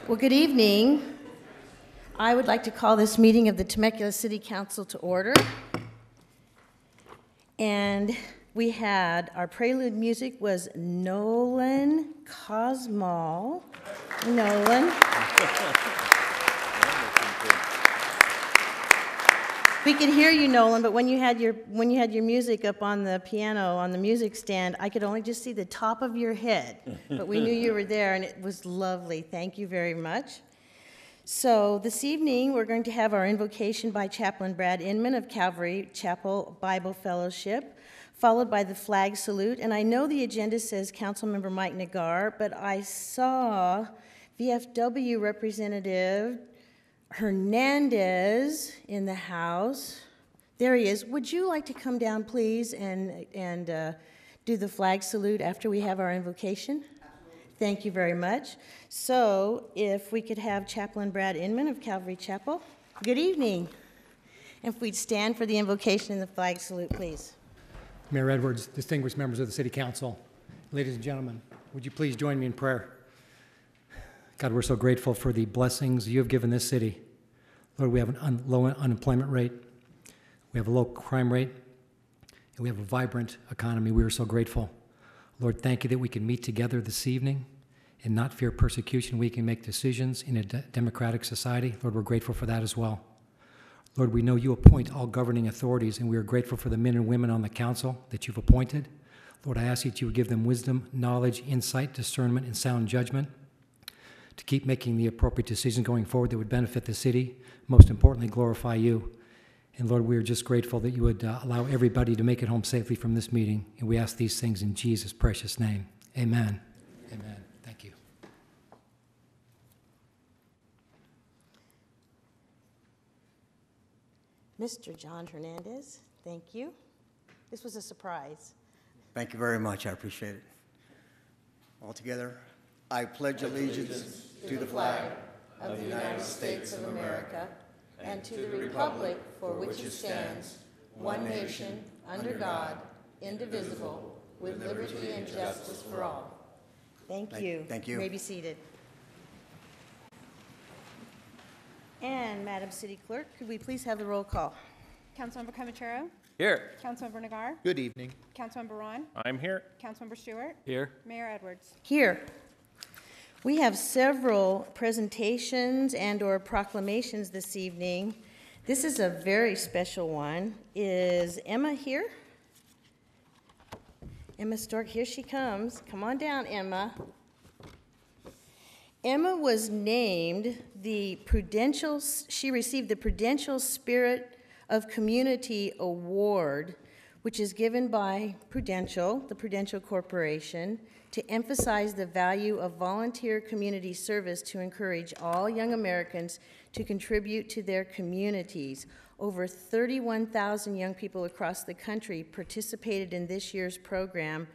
Well, good evening. I would like to call this meeting of the Temecula City Council to order. And we had, our prelude music was Nolan Cosmal. Nolan. We could hear you, Nolan, but when you had your music up on the piano, on the music stand, I could only just see the top of your head. But we knew you were there, and it was lovely. Thank you very much. So this evening, we're going to have our invocation by Chaplain Brad Inman of Calvary Chapel Bible Fellowship, followed by the flag salute. And I know the agenda says Councilmember Mike Nagar, but I saw VFW Representative Hernandez in the house. There he is. Would you like to come down, please, and do the flag salute after we have our invocation? Thank you very much. So if we could have Chaplain Brad Inman of Calvary Chapel. Good evening. If we'd stand for the invocation and the flag salute, please. Mayor Edwards, distinguished members of the City Council, ladies and gentlemen, would you please join me in prayer? God, we're so grateful for the blessings you have given this city. Lord, we have a low unemployment rate, we have a low crime rate, and we have a vibrant economy. We are so grateful. Lord, thank you that we can meet together this evening and not fear persecution. We can make decisions in a democratic society. Lord, we're grateful for that as well. Lord, we know you appoint all governing authorities, and we are grateful for the men and women on the council that you've appointed. Lord, I ask that you would give them wisdom, knowledge, insight, discernment, and sound judgment to keep making the appropriate decisions going forward that would benefit the city, most importantly, glorify you. And Lord, we are just grateful that you would allow everybody to make it home safely from this meeting. And we ask these things in Jesus' precious name. Amen. Amen. Thank you. Mr. John Hernandez, thank you. This was a surprise. Thank you very much. I appreciate it. All together, I pledge allegiance to the flag of the United States of America and to the republic for which it stands, one nation, under God, indivisible, with liberty and justice for all. Thank you. Thank you. You may be seated. And Madam City Clerk, could we please have the roll call? Councilmember Comachero? Here. Councilmember Nagar? Good evening. Councilmember Ron? I'm here. Councilmember Stewart? Here. Mayor Edwards? Here. We have several presentations and/or proclamations this evening. This is a very special one. Is Emma here? Emma Stork, here she comes. Come on down, Emma. Emma was named the Prudential, she received the Prudential Spirit of Community Award, which is given by Prudential, the Prudential Corporation, to emphasize the value of volunteer community service to encourage all young Americans to contribute to their communities. Over 31,000 young people across the country participated in this year's program,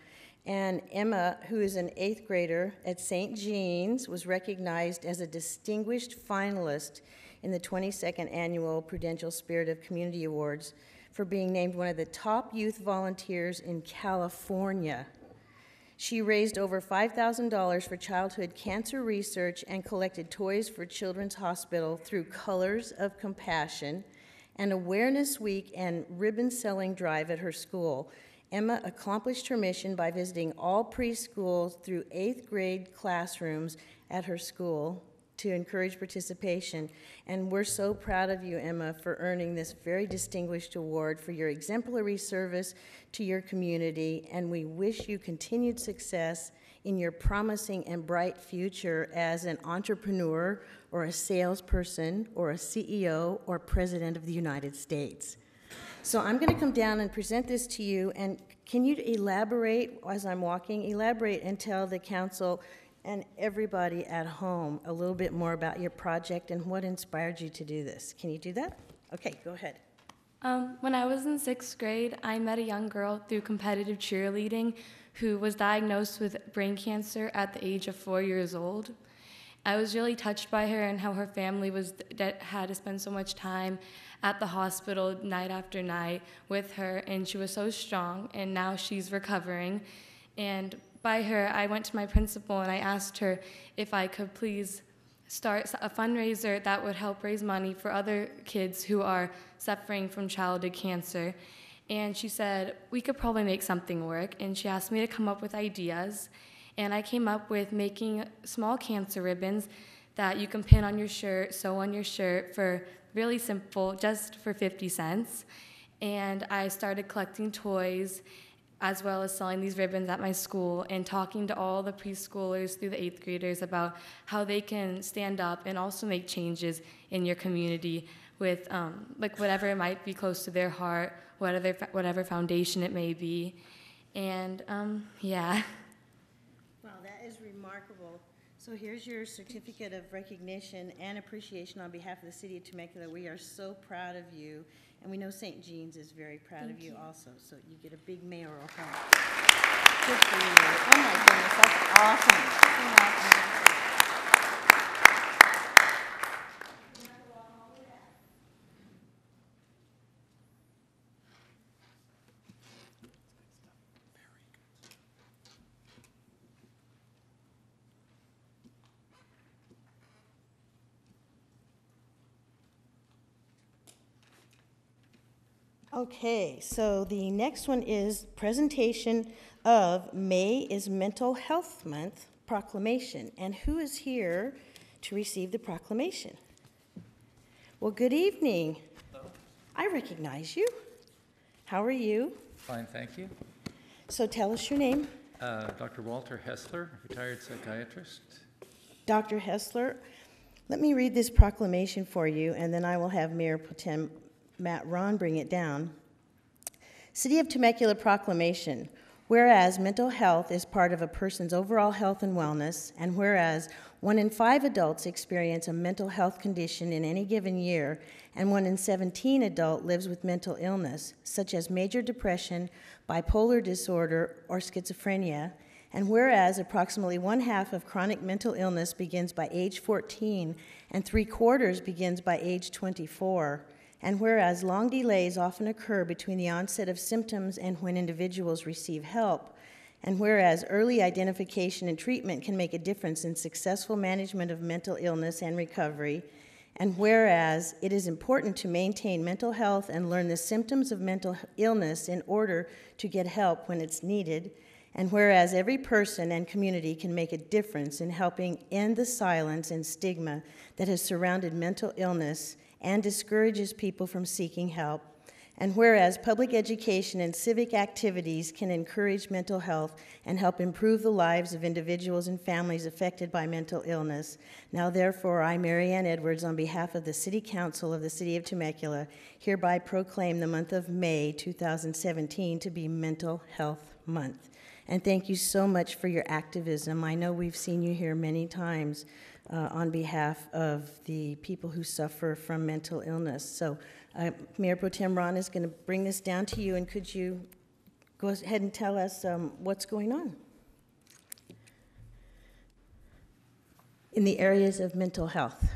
and Emma, who is an 8th grader at St. Jean's, was recognized as a distinguished finalist in the 22nd Annual Prudential Spirit of Community Awards for being named one of the top youth volunteers in California. She raised over $5,000 for childhood cancer research and collected toys for Children's Hospital through Colors of Compassion, an Awareness Week and ribbon selling drive at her school. Emma accomplished her mission by visiting all preschools through 8th grade classrooms at her school to encourage participation. And we're so proud of you, Emma, for earning this very distinguished award for your exemplary service to your community, and we wish you continued success in your promising and bright future as an entrepreneur or a salesperson or a CEO or President of the United States. So I'm going to come down and present this to you, and can you elaborate, as I'm walking, elaborate and tell the council and everybody at home a little bit more about your project and what inspired you to do this. Can you do that? Okay, go ahead. When I was in 6th grade, I met a young girl through competitive cheerleading who was diagnosed with brain cancer at the age of 4 years old. I was really touched by her and how her family had to spend so much time at the hospital night after night with her, and she was so strong, and now she's recovering. And by her, I went to my principal and I asked her if I could please start a fundraiser that would help raise money for other kids who are suffering from childhood cancer. And she said, we could probably make something work. And she asked me to come up with ideas. And I came up with making small cancer ribbons that you can pin on your shirt, sew on your shirt for really simple, just for 50 cents. And I started collecting toys as well as selling these ribbons at my school and talking to all the preschoolers through the 8th graders about how they can stand up and also make changes in your community with like whatever might be close to their heart, whatever foundation it may be. And yeah. Wow, that is remarkable. So here's your certificate of recognition and appreciation on behalf of the city of Temecula. We are so proud of you, and we know St. Jean's is very proud of you also, so you get a big mayoral hug. Good for you. Oh my goodness, that's awesome. Okay, so the next one is presentation of May is Mental Health Month Proclamation. And who is here to receive the proclamation? Well, good evening. Hello. I recognize you. How are you? Fine, thank you. So tell us your name. Dr. Walter Hessler, retired psychiatrist. Dr. Hessler, let me read this proclamation for you, and then I will have Mayor Pro Tem Matt Ron bring it down. City of Temecula Proclamation. Whereas mental health is part of a person's overall health and wellness, and whereas 1 in 5 adults experience a mental health condition in any given year, and 1 in 17 adults lives with mental illness, such as major depression, bipolar disorder, or schizophrenia, and whereas approximately 1/2 of chronic mental illness begins by age 14 and 3/4 begins by age 24, and whereas long delays often occur between the onset of symptoms and when individuals receive help, and whereas early identification and treatment can make a difference in successful management of mental illness and recovery, and whereas it is important to maintain mental health and learn the symptoms of mental illness in order to get help when it's needed, and whereas every person and community can make a difference in helping end the silence and stigma that has surrounded mental illness and discourages people from seeking help, and whereas public education and civic activities can encourage mental health and help improve the lives of individuals and families affected by mental illness. Now therefore, I, Mary Ann Edwards, on behalf of the City Council of the City of Temecula, hereby proclaim the month of May 2017 to be Mental Health Month. And thank you so much for your activism. I know we've seen you here many times on behalf of the people who suffer from mental illness. So Mayor Pro Tem Ron is going to bring this down to you, and could you go ahead and tell us what's going on in the areas of mental health?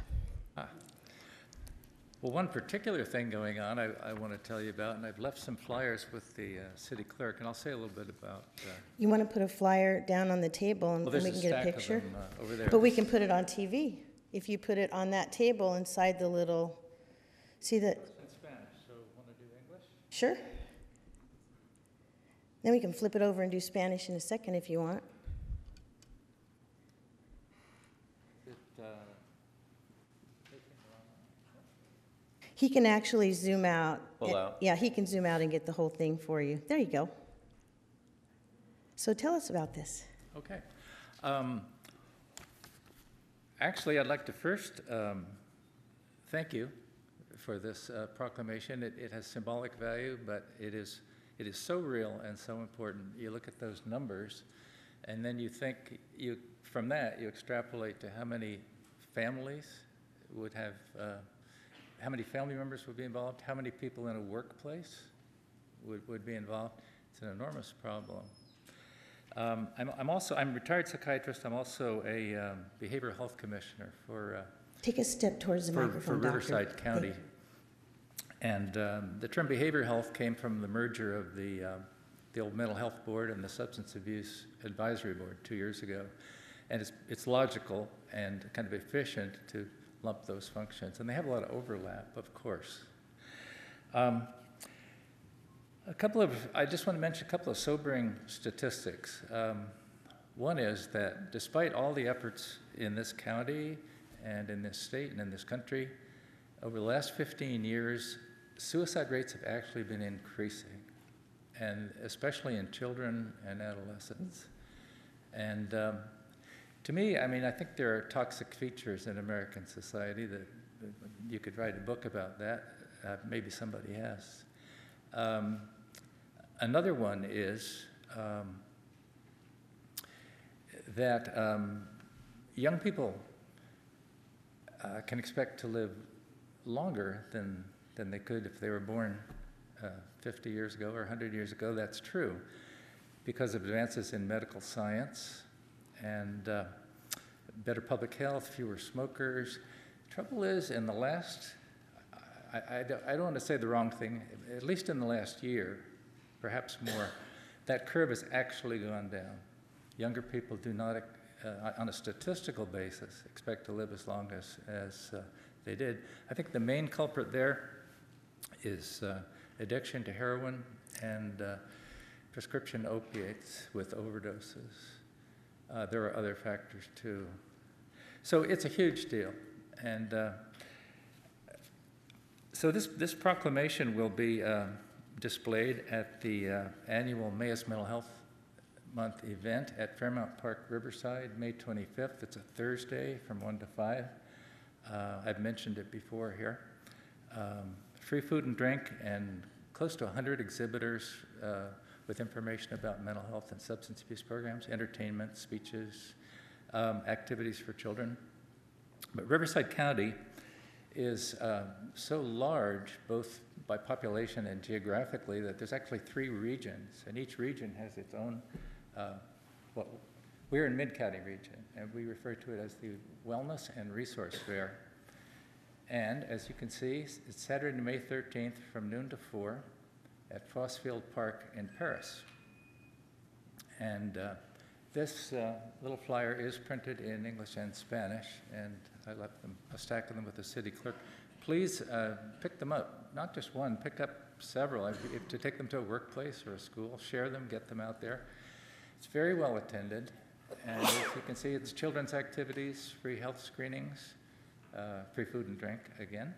Well, one particular thing going on I want to tell you about, and I've left some flyers with the city clerk, and I'll say a little bit about... You want to put a flyer down on the table, and well, we can get a picture? Of them, over there. But we can put it on TV. If you put it on that table inside the little... See that? It's in Spanish, so want to do English? Sure. Then we can flip it over and do Spanish in a second if you want. He can actually zoom out. Pull out. Yeah, he can zoom out and get the whole thing for you. There you go. So tell us about this. Okay. Actually, I'd like to first thank you for this proclamation. It has symbolic value, but it is so real and so important. You look at those numbers, and then you think, from that, you extrapolate to how many families would have, how many family members would be involved, how many people in a workplace would be involved. It's an enormous problem. I'm a retired psychiatrist. I'm also a behavioral health commissioner for Take a step towards the microphone, for Riverside Doctor. County. And the term behavioral health came from the merger of the old Mental Health Board and the Substance Abuse Advisory Board 2 years ago. And it's logical and kind of efficient to lump those functions. And they have a lot of overlap, of course. I just want to mention a couple of sobering statistics. One is that despite all the efforts in this county and in this state and in this country, over the last 15 years, suicide rates have actually been increasing, and especially in children and adolescents. And to me, I mean, I think there are toxic features in American society that you could write a book about that. Maybe somebody has. Another one is that young people can expect to live longer than they could if they were born 50 years ago or 100 years ago. That's true because of advances in medical science and better public health, fewer smokers. Trouble is, in the last, I don't want to say the wrong thing, at least in the last year, perhaps more, that curve has actually gone down. Younger people do not, on a statistical basis, expect to live as long as they did. I think the main culprit there is addiction to heroin and prescription opiates with overdoses. There are other factors too. So it's a huge deal. And so this proclamation will be displayed at the annual May's Mental Health Month event at Fairmount Park, Riverside, May 25th. It's a Thursday from 1 to 5. I've mentioned it before here. Free food and drink and close to 100 exhibitors with information about mental health and substance abuse programs, entertainment, speeches, activities for children. But Riverside County is so large, both by population and geographically, that there's actually 3 regions, and each region has its own, we're in Mid-County region, and we refer to it as the Wellness and Resource Fair. And as you can see, it's Saturday, May 13th from noon to 4 at Fossfield Park in Paris. And this little flyer is printed in English and Spanish, and I left them a stack of them with the city clerk. Please pick them up, not just one, pick up several. To take them to a workplace or a school, share them, get them out there. It's very well attended, and as you can see, it's children's activities, free health screenings, free food and drink, again,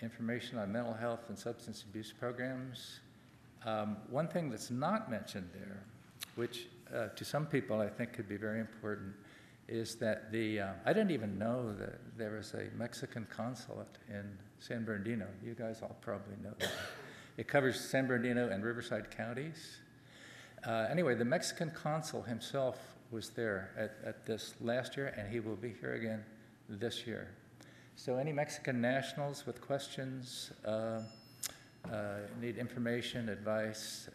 information on mental health and substance abuse programs. One thing that's not mentioned there, which to some people I think could be very important, is that I didn't even know that there was a Mexican consulate in San Bernardino. You guys all probably know that. It covers San Bernardino and Riverside counties. Anyway, the Mexican consul himself was there at this last year, and he will be here again this year. So any Mexican nationals with questions, need information, advice,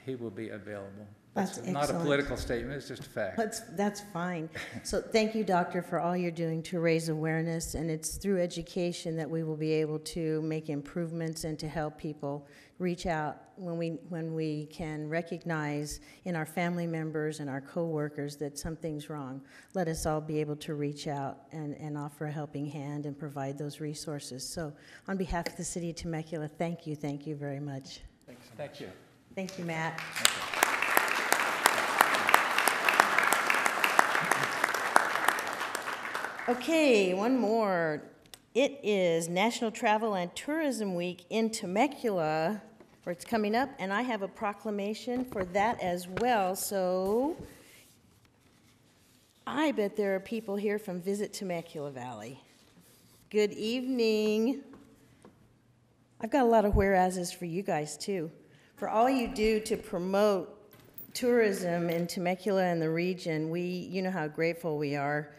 he will be available. That's not excellent. a political statement, it's just a fact. That's fine. So thank you, Doctor, for all you're doing to raise awareness, and it's through education that we will be able to make improvements and to help people reach out when we can recognize in our family members and our coworkers that something's wrong. Let us all be able to reach out and offer a helping hand and provide those resources. So on behalf of the City of Temecula, thank you very much. Thanks. Thank you. Thank you, Matt. Okay, one more. It is National Travel and Tourism Week in Temecula, where it's coming up, and I have a proclamation for that as well. So I bet there are people here from Visit Temecula Valley. Good evening. I've got a lot of whereases for you guys, too. For all you do to promote tourism in Temecula and the region, you know how grateful we are.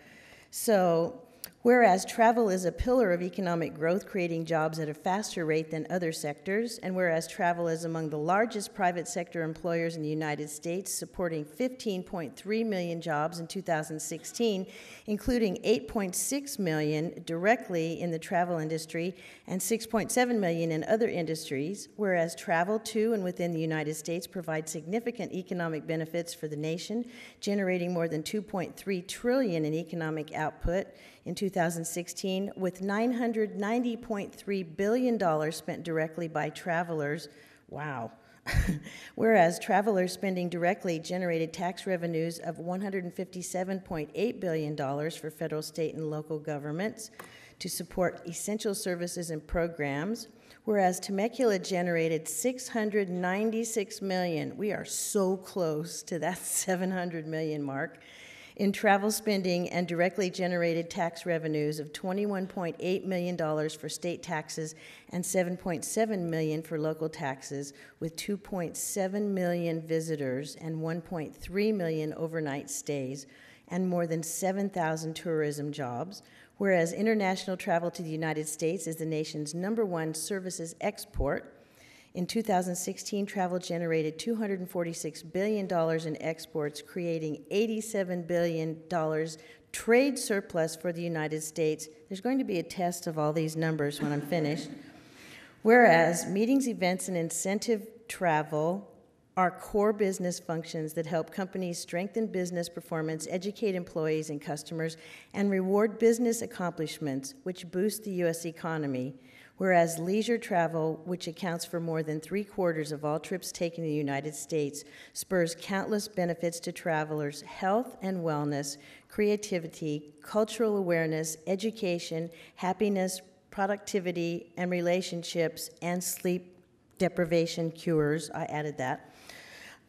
So Whereas travel is a pillar of economic growth, creating jobs at a faster rate than other sectors, and whereas travel is among the largest private sector employers in the United States, supporting 15.3 million jobs in 2016, including 8.6 million directly in the travel industry and 6.7 million in other industries, whereas travel to and within the United States provides significant economic benefits for the nation, generating more than 2.3 trillion in economic output in 2016, with $990.3 billion spent directly by travelers. Wow. Whereas travelers spending directly generated tax revenues of $157.8 billion for federal, state, and local governments to support essential services and programs, whereas Temecula generated $696 million. We are so close to that 700 million mark in travel spending and directly generated tax revenues of $21.8 million for state taxes and $7.7 million for local taxes, with 2.7 million visitors and 1.3 million overnight stays and more than 7,000 tourism jobs, whereas international travel to the United States is the nation's #1 services export. In 2016, travel generated $246 billion in exports, creating $87 billion trade surplus for the United States. There's going to be a test of all these numbers when I'm finished. Whereas meetings, events, and incentive travel are core business functions that help companies strengthen business performance, educate employees and customers, and reward business accomplishments, which boost the U.S. economy. Whereas leisure travel, which accounts for more than 3/4 of all trips taken in the United States, spurs countless benefits to travelers: health and wellness, creativity, cultural awareness, education, happiness, productivity, and relationships, and sleep deprivation cures. I added that.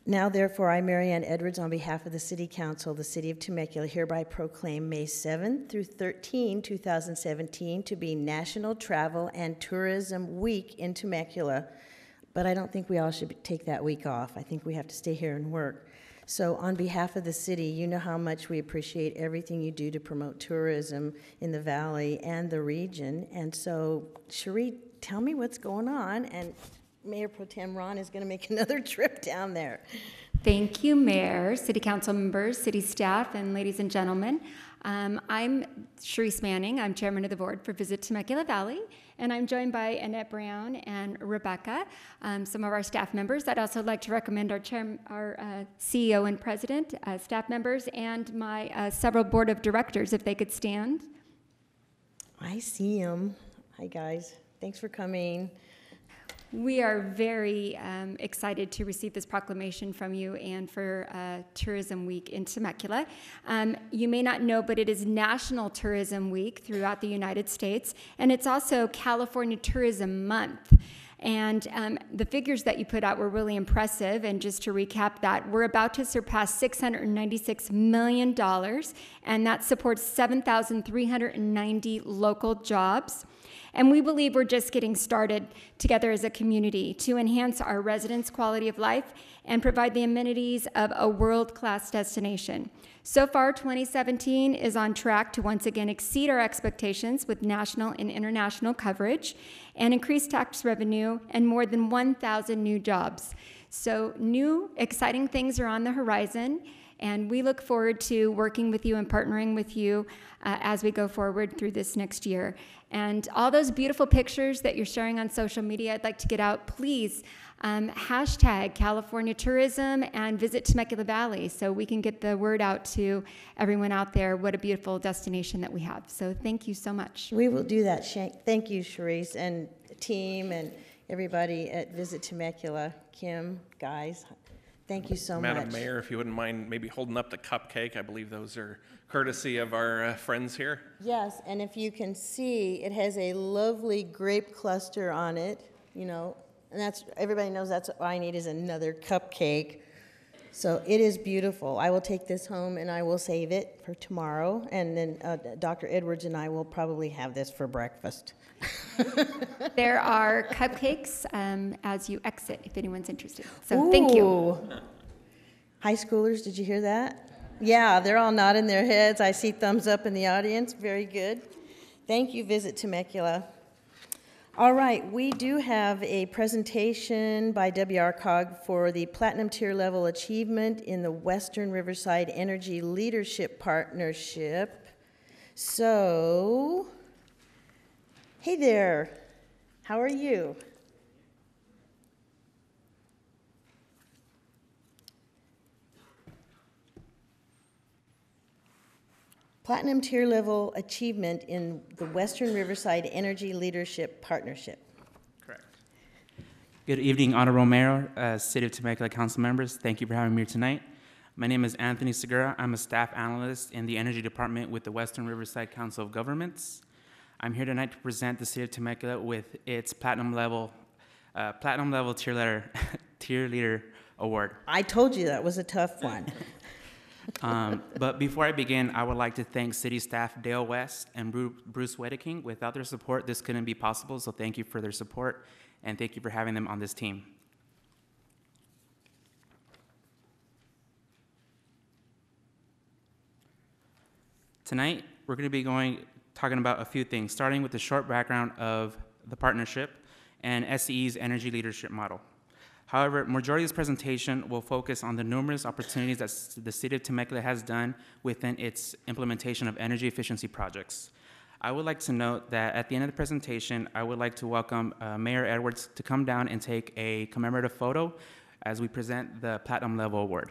Now, therefore, I, Mary Ann Edwards, on behalf of the City Council of the City of Temecula, hereby proclaim May 7 through 13, 2017, to be National Travel and Tourism Week in Temecula. But I don't think we all should take that week off. I think we have to stay here and work. So on behalf of the city, you know how much we appreciate everything you do to promote tourism in the valley and the region. And so, Cherie, tell me what's going on, and Mayor Pro Tem Ron is going to make another trip down there. Thank you, Mayor, City Council members, city staff, and ladies and gentlemen. I'm Cherise Manning. I'm Chairman of the Board for Visit Temecula Valley, and I'm joined by Annette Brown and Rebecca, some of our staff members. I'd also like to recommend our CEO and President, staff members, and my several Board of Directors, if they could stand. I see them. Hi, guys. Thanks for coming. We are very excited to receive this proclamation from you and for Tourism Week in Temecula. You may not know, but it is National Tourism Week throughout the United States, and it's also California Tourism Month. And the figures that you put out were really impressive, and just to recap that, we're about to surpass $696 million, and that supports 7,390 local jobs. And we believe we're just getting started together as a community to enhance our residents' quality of life and provide the amenities of a world-class destination. So far, 2017 is on track to once again exceed our expectations with national and international coverage and increased tax revenue and more than 1,000 new jobs. So new, exciting things are on the horizon, and we look forward to working with you and partnering with you as we go forward through this next year. And all those beautiful pictures that you're sharing on social media, I'd like to get out. Please hashtag California Tourism and Visit Temecula Valley so we can get the word out to everyone out there what a beautiful destination that we have. So thank you so much. We will do that. Thank you, Cherise, and team, and everybody at Visit Temecula. Kim, guys, thank you so much. Madam Mayor, if you wouldn't mind maybe holding up the cupcake. I believe those are courtesy of our friends here. Yes, and if you can see, it has a lovely grape cluster on it, you know, and that's, everybody knows that's what I need is another cupcake. So it is beautiful. I will take this home and I will save it for tomorrow, and then Dr. Edwards and I will probably have this for breakfast. There are cupcakes as you exit, if anyone's interested. So thank you. High schoolers, did you hear that? Yeah, they're all nodding their heads. I see thumbs up in the audience. Very good. Thank you, Visit Temecula. All right, we do have a presentation by WRCOG for the Platinum Tier Level Achievement in the Western Riverside Energy Leadership Partnership. So, hey there, how are you? Platinum Tier Level Achievement in the Western Riverside Energy Leadership Partnership. Correct. Good evening, Honorable Mayor, City of Temecula Council members. Thank you for having me here tonight. My name is Anthony Segura. I'm a staff analyst in the Energy Department with the Western Riverside Council of Governments. I'm here tonight to present the City of Temecula with its Platinum Level Tier Leader Award. I told you that was a tough one. But before I begin, I would like to thank city staff Dale West and Bruce Wedeking. Without their support, this couldn't be possible, so thank you for their support, and thank you for having them on this team. Tonight, we're going to be talking about a few things, starting with the short background of the partnership and SCE's energy leadership model. However, majority of this presentation will focus on the numerous opportunities that the City of Temecula has done within its implementation of energy efficiency projects. I would like to note that at the end of the presentation, I would like to welcome Mayor Edwards to come down and take a commemorative photo as we present the Platinum Level Award.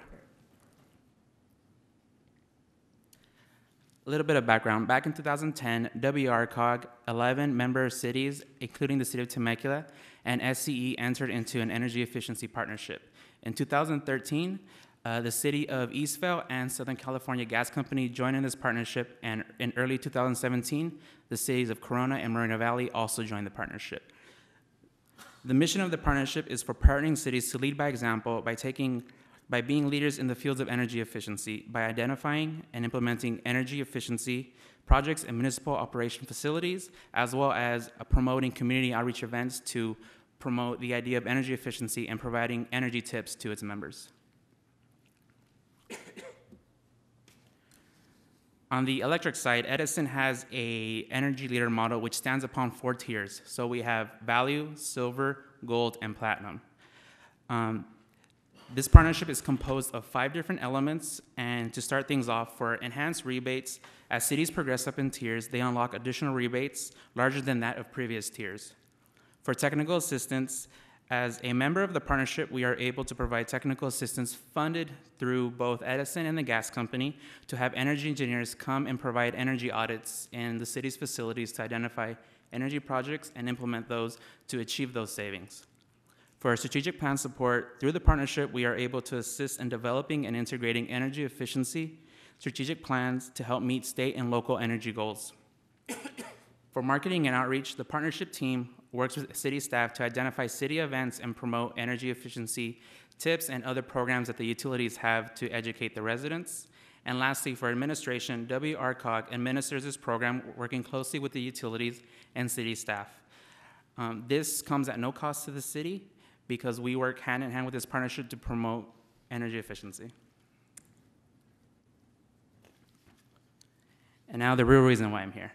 A little bit of background. Back in 2010, WRCOG, 11 member cities, including the City of Temecula, and SCE entered into an energy efficiency partnership. In 2013, the City of Eastvale and Southern California Gas Company joined in this partnership, and in early 2017, the cities of Corona and Moreno Valley also joined the partnership. The mission of the partnership is for partnering cities to lead by example by being leaders in the fields of energy efficiency, by identifying and implementing energy efficiency projects in municipal operation facilities, as well as promoting community outreach events to promote the idea of energy efficiency and providing energy tips to its members. On the electric side, Edison has an energy leader model which stands upon 4 tiers. So we have value, silver, gold, and platinum. This partnership is composed of 5 different elements, and to start things off, for enhanced rebates, as cities progress up in tiers, they unlock additional rebates larger than that of previous tiers. For technical assistance, as a member of the partnership, we are able to provide technical assistance funded through both Edison and the gas company to have energy engineers come and provide energy audits in the city's facilities to identify energy projects and implement those to achieve those savings. For our strategic plan support, through the partnership, we are able to assist in developing and integrating energy efficiency strategic plans to help meet state and local energy goals. For marketing and outreach, the partnership team works with city staff to identify city events and promote energy efficiency tips and other programs that the utilities have to educate the residents. And lastly, for administration, WRCOG administers this program working closely with the utilities and city staff. This comes at no cost to the city, because we work hand in hand with this partnership to promote energy efficiency. And now the real reason why I'm here.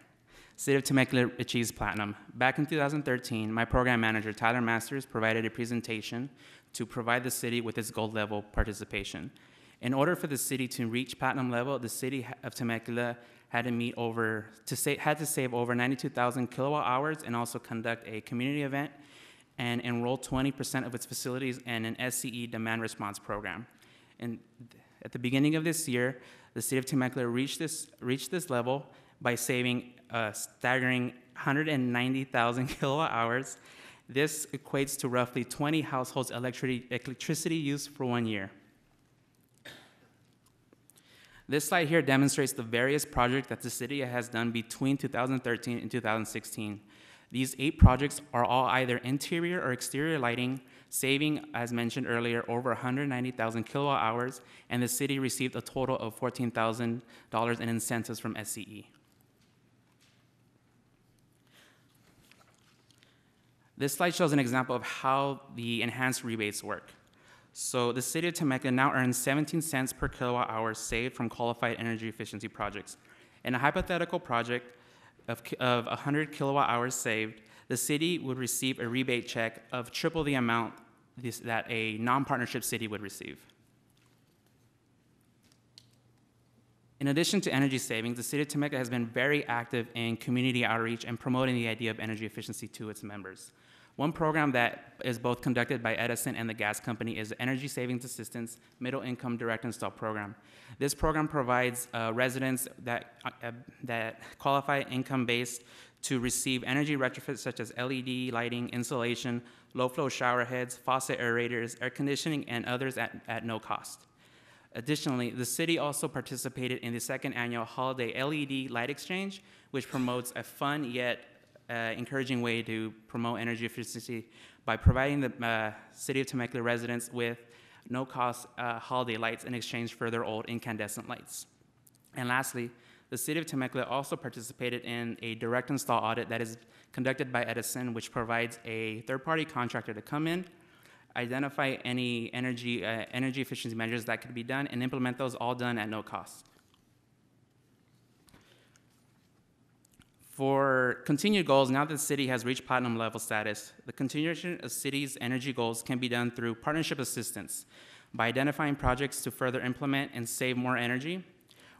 City of Temecula achieves platinum. Back in 2013, my program manager, Tyler Masters, provided a presentation to provide the city with its gold level participation. In order for the city to reach platinum level, the City of Temecula had to save over 92,000 kilowatt hours and also conduct a community event and enroll 20% of its facilities in an SCE demand response program. And at the beginning of this year, the City of Temecula reached this level by saving a staggering 190,000 kilowatt hours. This equates to roughly 20 households' electricity use for 1 year. This slide here demonstrates the various projects that the city has done between 2013 and 2016. These 8 projects are all either interior or exterior lighting, saving, as mentioned earlier, over 190,000 kilowatt hours, and the city received a total of $14,000 in incentives from SCE. This slide shows an example of how the enhanced rebates work. So the City of Temecula now earns 17 cents per kilowatt hour saved from qualified energy efficiency projects. In a hypothetical project, of 100 kilowatt hours saved, the city would receive a rebate check of triple the amount that a non-partnership city would receive. In addition to energy savings, the city of Temecula has been very active in community outreach and promoting the idea of energy efficiency to its members. One program that is both conducted by Edison and the gas company is the Energy Savings Assistance Middle Income Direct Install Program. This program provides residents that qualify income-based to receive energy retrofits such as LED lighting, insulation, low-flow shower heads, faucet aerators, air conditioning, and others at no cost. Additionally, the city also participated in the second annual Holiday LED Light Exchange, which promotes a fun yet encouraging way to promote energy efficiency by providing the City of Temecula residents with no-cost holiday lights in exchange for their old incandescent lights. And lastly, the City of Temecula also participated in a direct install audit that is conducted by Edison, which provides a third-party contractor to come in, identify any energy efficiency measures that could be done, and implement those, all done at no cost. For continued goals, now that the city has reached platinum level status, the continuation of city's energy goals can be done through partnership assistance by identifying projects to further implement and save more energy,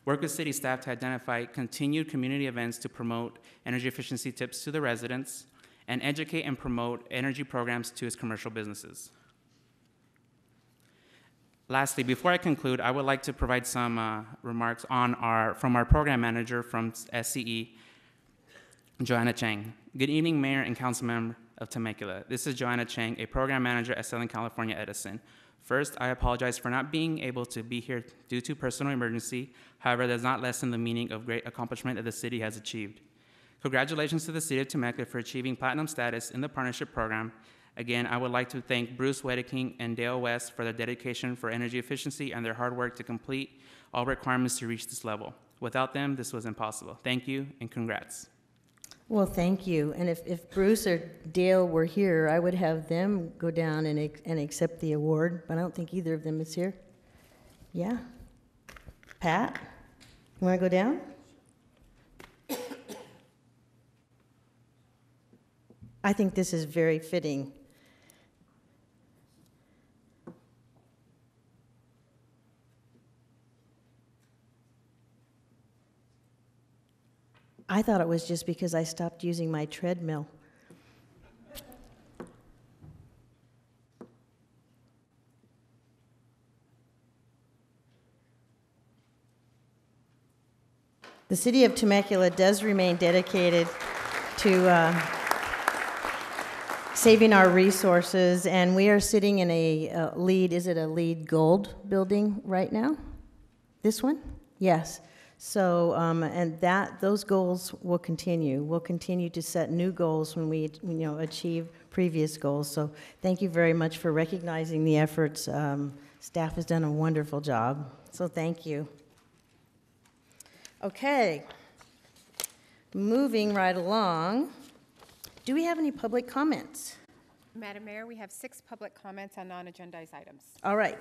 work with city staff to identify continued community events to promote energy efficiency tips to the residents, and educate and promote energy programs to its commercial businesses. Lastly, before I conclude, I would like to provide some remarks from our program manager from SCE, Joanna Chang. Good evening, Mayor and Council Member of Temecula. This is Joanna Chang, a program manager at Southern California Edison. First, I apologize for not being able to be here due to personal emergency. However, that does not lessen the meaning of great accomplishment that the city has achieved. Congratulations to the City of Temecula for achieving platinum status in the partnership program. Again, I would like to thank Bruce Wedeking and Dale West for their dedication for energy efficiency and their hard work to complete all requirements to reach this level. Without them, this was impossible. Thank you and congrats. Well, thank you. And if Bruce or Dale were here, I would have them go down and accept the award, but I don't think either of them is here. Yeah? Pat, you want to go down? I think this is very fitting. I thought it was just because I stopped using my treadmill. The City of Temecula does remain dedicated to saving our resources, and we are sitting in a LEED, is it a LEED Gold building right now? This one? Yes. So, and those goals will continue. We'll continue to set new goals when we achieve previous goals. So thank you very much for recognizing the efforts. Staff has done a wonderful job. So thank you. Okay. Moving right along. Do we have any public comments? Madam Mayor, we have 6 public comments on non-agendized items. All right.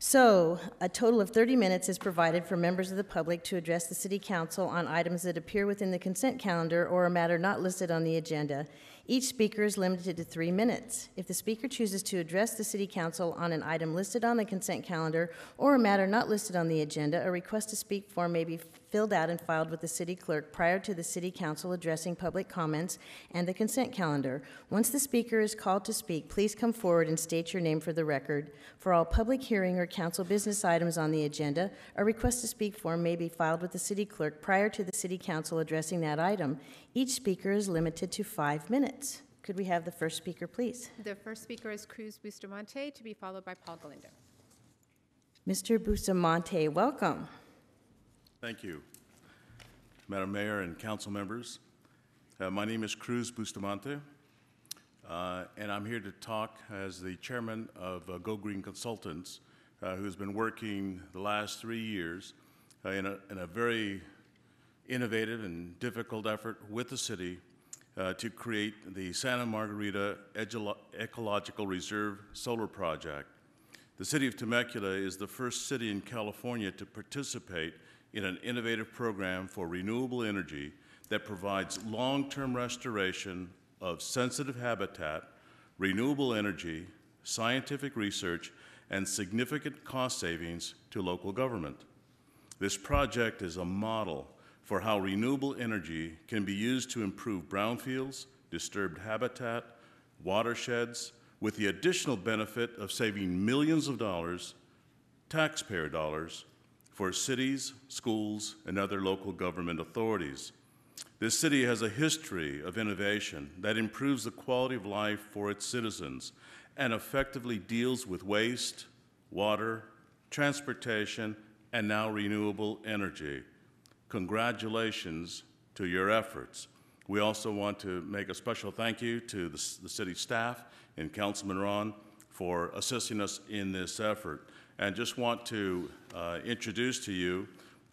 So, a total of 30 minutes is provided for members of the public to address the City Council on items that appear within the consent calendar or a matter not listed on the agenda. Each speaker is limited to 3 minutes. If the speaker chooses to address the City Council on an item listed on the consent calendar or a matter not listed on the agenda, a request to speak form may be filled out and filed with the City Clerk prior to the City Council addressing public comments and the consent calendar. Once the speaker is called to speak, please come forward and state your name for the record. For all public hearing or council business items on the agenda, a request to speak form may be filed with the City Clerk prior to the City Council addressing that item. Each speaker is limited to 5 minutes. Could we have the first speaker, please? The first speaker is Cruz Bustamante, to be followed by Paul Galindo. Mr. Bustamante, welcome. Thank you, Madam Mayor and council members. My name is Cruz Bustamante, and I'm here to talk as the chairman of Go Green Consultants, who's been working the last 3 years in a very innovative and difficult effort with the city to create the Santa Margarita Ecological Reserve Solar Project. The City of Temecula is the first city in California to participate in an innovative program for renewable energy that provides long-term restoration of sensitive habitat, renewable energy, scientific research, and significant cost savings to local government. This project is a model for how renewable energy can be used to improve brownfields, disturbed habitat, watersheds, with the additional benefit of saving millions of dollars, taxpayer dollars, for cities, schools, and other local government authorities. This city has a history of innovation that improves the quality of life for its citizens and effectively deals with waste, water, transportation, and now renewable energy. Congratulations to your efforts. We also want to make a special thank you to the city staff and Councilman Ron for assisting us in this effort. And just want to introduce to you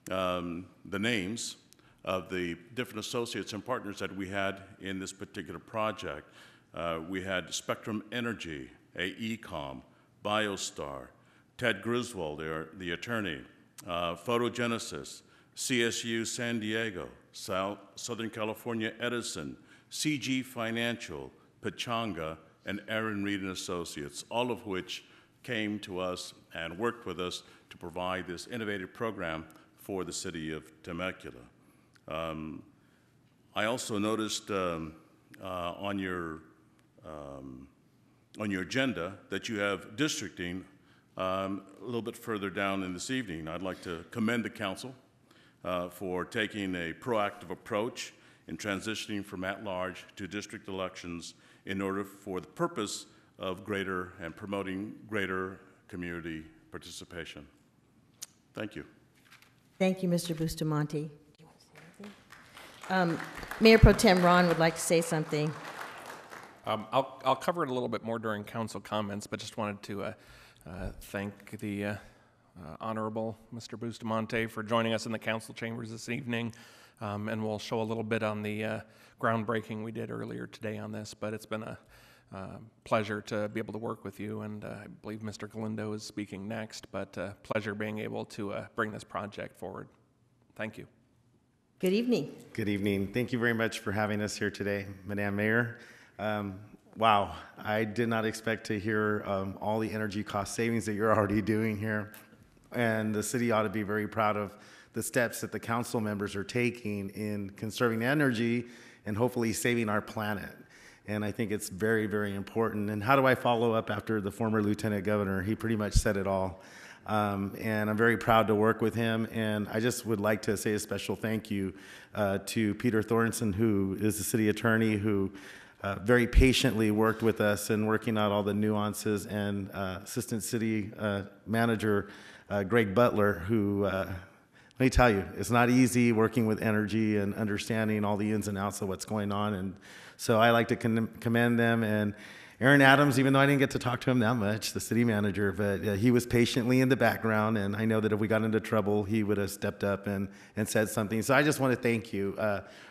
the names of the different associates and partners that we had in this particular project. We had Spectrum Energy, AECOM, BioStar, Ted Griswold, the attorney, Photogenesis, CSU San Diego, Southern California Edison, CG Financial, Pachanga, and Aaron Reed and Associates, all of which came to us and worked with us to provide this innovative program for the city of Temecula. I also noticed on your agenda that you have districting a little bit further down in this evening. I'd like to commend the council for taking a proactive approach in transitioning from at-large to district elections in order for the purpose of greater and promoting greater community participation. Thank you. Thank you, Mr. Bustamante. Mayor Pro Tem Ron would like to say something. I'll cover it a little bit more during council comments, but just wanted to thank the Honorable Mr. Bustamante for joining us in the council chambers this evening, and we'll show a little bit on the groundbreaking we did earlier today on this, but it's been a pleasure to be able to work with you, and I believe Mr. Galindo is speaking next, but pleasure being able to bring this project forward. Thank you. Good evening. Good evening. Thank you very much for having us here today, Madam Mayor. Wow, I did not expect to hear all the energy cost savings that you're already doing here, and the city ought to be very proud of the steps that the council members are taking in conserving energy and hopefully saving our planet. And I think it's very, very important. And how do I follow up after the former lieutenant governor? He pretty much said it all. And I'm very proud to work with him. And I just would like to say a special thank you to Peter Thornton, who is the city attorney, who very patiently worked with us and working out all the nuances, and Assistant City Manager Greg Butler, who, let me tell you, it's not easy working with energy and understanding all the ins and outs of what's going on. And so I like to commend them. And Aaron Adams, even though I didn't get to talk to him that much, the city manager, but he was patiently in the background, and I know that if we got into trouble, he would have stepped up and said something. So I just want to thank you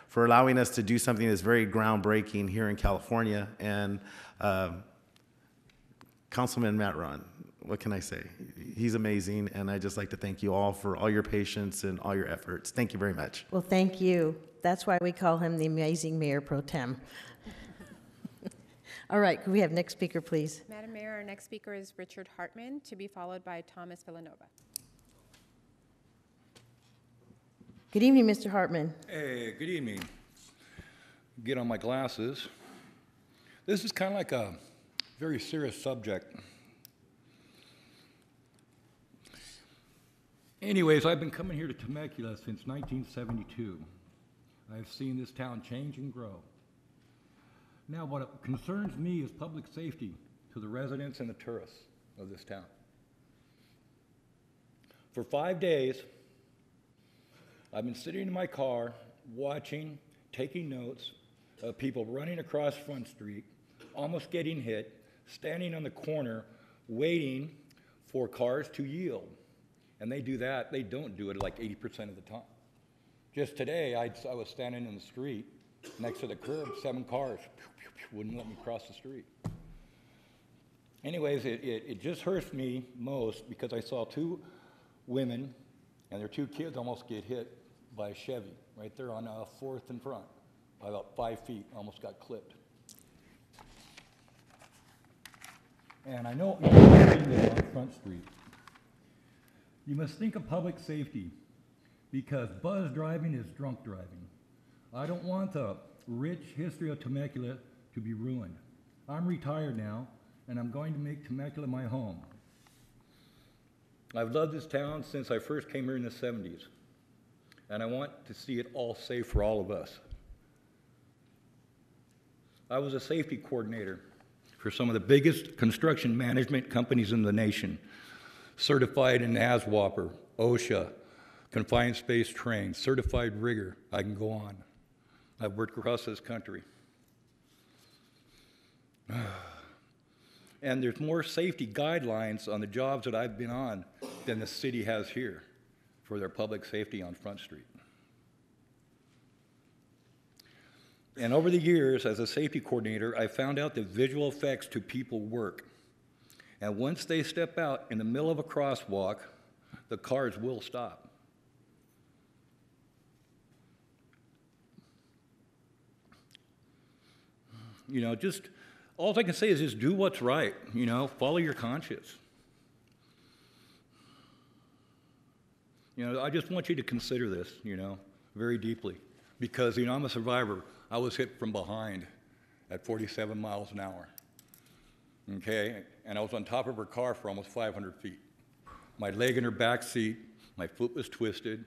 for allowing us to do something that's very groundbreaking here in California. And Councilman Matt Ron, what can I say? He's amazing, and I'd just like to thank you all for all your patience and all your efforts. Thank you very much. Well, thank you. That's why we call him the amazing Mayor Pro Tem. All right, could we have next speaker, please? Madam Mayor, our next speaker is Richard Hartman, to be followed by Thomas Villanova. Good evening, Mr. Hartman. Hey, good evening. Get on my glasses. This is kind of like a very serious subject. Anyways, I've been coming here to Temecula since 1972. I've seen this town change and grow. Now, what concerns me is public safety to the residents and the tourists of this town. For 5 days, I've been sitting in my car, watching, taking notes of people running across Front Street, almost getting hit, standing on the corner, waiting for cars to yield. And they do that, they don't do it like 80% of the time. Just today, I was standing in the street next to the curb, 7 cars wouldn't let me cross the street. Anyways, it just hurts me most because I saw 2 women and their 2 kids almost get hit by a Chevy, right there on 4th and front, by about 5 feet, almost got clipped. And I know you're seeing this on Front Street. You must think of public safety, because buzz driving is drunk driving. I don't want the rich history of Temecula to be ruined. I'm retired now, and I'm going to make Temecula my home. I've loved this town since I first came here in the 70s, and I want to see it all safe for all of us. I was a safety coordinator for some of the biggest construction management companies in the nation, certified in ASWAPR, OSHA, confined space trained, certified rigger. I can go on. I've worked across this country. And there's more safety guidelines on the jobs that I've been on than the city has here for their public safety on Front Street. And over the years, as a safety coordinator, I found out that visual effects to people work. And once they step out in the middle of a crosswalk, the cars will stop. You know, just, all I can say is just do what's right, you know, follow your conscience. You know, I just want you to consider this, you know, very deeply. Because, you know, I'm a survivor. I was hit from behind at 47 miles an hour. Okay? And I was on top of her car for almost 500 feet. My leg in her back seat, my foot was twisted.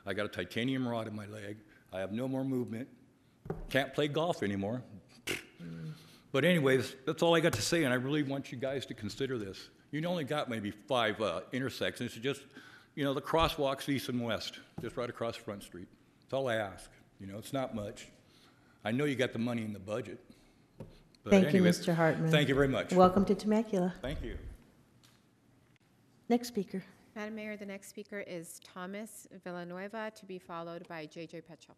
I got a titanium rod in my leg. I have no more movement. Can't play golf anymore. But anyways, that's all I got to say, and I really want you guys to consider this. You only got maybe 5 intersections. It's just, you know, the crosswalks east and west, just right across Front Street. That's all I ask. You know, it's not much. I know you got the money in the budget. But Thank anyways, you, Mr. Hartman. Thank you very much. Welcome to Temecula. Thank you. Next speaker. Madam Mayor, the next speaker is Thomas Villanueva, to be followed by J.J. Petchel.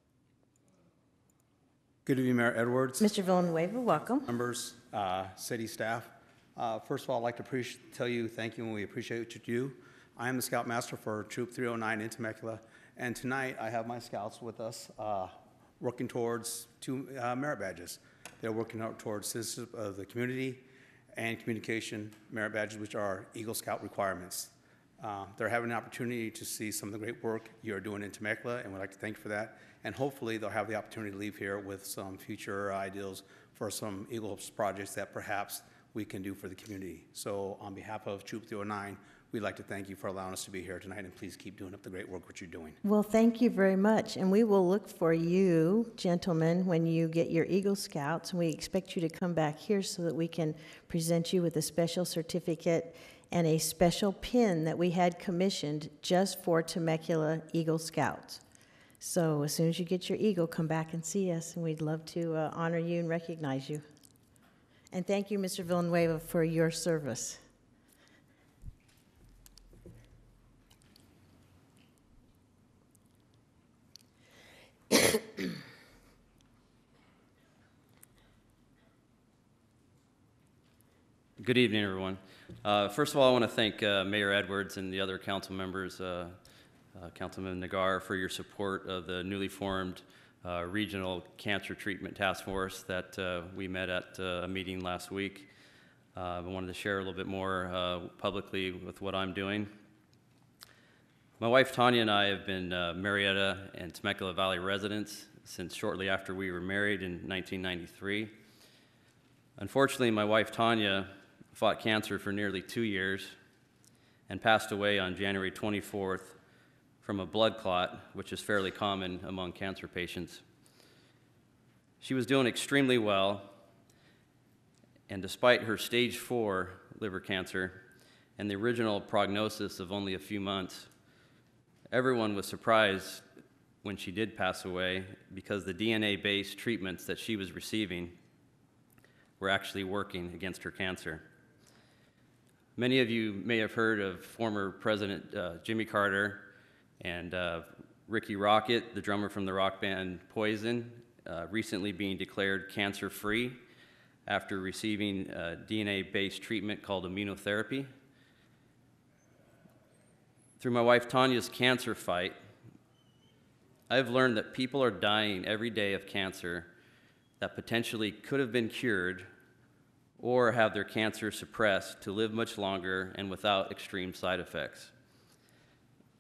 Good evening, Mayor Edwards. Mr. Villanueva, welcome. Members, city staff. First of all, I'd like to tell you thank you and we appreciate what you do. I am the Scoutmaster for Troop 309 in Temecula, and tonight I have my scouts with us working towards 2 merit badges. They're working out towards citizenship of the community and communication merit badges, which are Eagle Scout requirements. They're having an opportunity to see some of the great work you're doing in Temecula, and we'd like to thank you for that. And hopefully they'll have the opportunity to leave here with some future ideals for some Eagle projects that perhaps we can do for the community. So on behalf of Troop 309, we'd like to thank you for allowing us to be here tonight, and please keep doing up the great work that you're doing. Well, thank you very much, and we will look for you, gentlemen, when you get your Eagle Scouts, and we expect you to come back here so that we can present you with a special certificate and a special pin that we had commissioned just for Temecula Eagle Scouts. So as soon as you get your Eagle, come back and see us, and we'd love to honor you and recognize you. And thank you, Mr. Villanueva, for your service. Good evening, everyone. First of all, I want to thank Mayor Edwards and the other council members, Councilman Nagar, for your support of the newly formed Regional Cancer Treatment Task Force that we met at a meeting last week. I wanted to share a little bit more publicly with what I'm doing. My wife Tanya and I have been Marietta and Temecula Valley residents since shortly after we were married in 1993. Unfortunately, my wife Tanya fought cancer for nearly 2 years and passed away on January 24th from a blood clot, which is fairly common among cancer patients. She was doing extremely well, and despite her stage 4 liver cancer and the original prognosis of only a few months, everyone was surprised when she did pass away because the DNA-based treatments that she was receiving were actually working against her cancer. Many of you may have heard of former President Jimmy Carter and Ricky Rocket, the drummer from the rock band Poison, recently being declared cancer-free after receiving a DNA-based treatment called immunotherapy. Through my wife Tanya's cancer fight, I've learned that people are dying every day of cancer that potentially could have been cured or have their cancer suppressed to live much longer and without extreme side effects.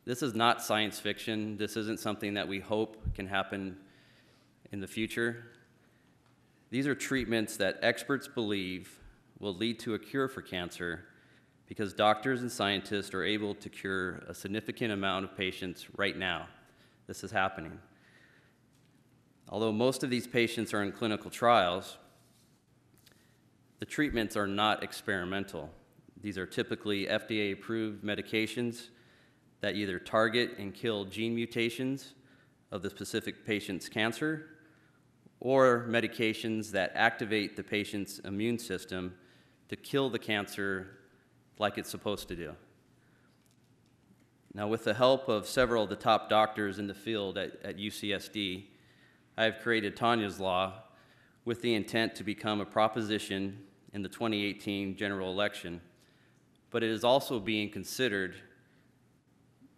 This is not science fiction. This isn't something that we hope can happen in the future. These are treatments that experts believe will lead to a cure for cancer because doctors and scientists are able to cure a significant amount of patients right now. This is happening. Although most of these patients are in clinical trials, the treatments are not experimental. These are typically FDA-approved medications that either target and kill gene mutations of the specific patient's cancer or medications that activate the patient's immune system to kill the cancer like it's supposed to do. Now, with the help of several of the top doctors in the field at UCSD, I have created Tanya's Law with the intent to become a proposition in the 2018 general election, but it is also being considered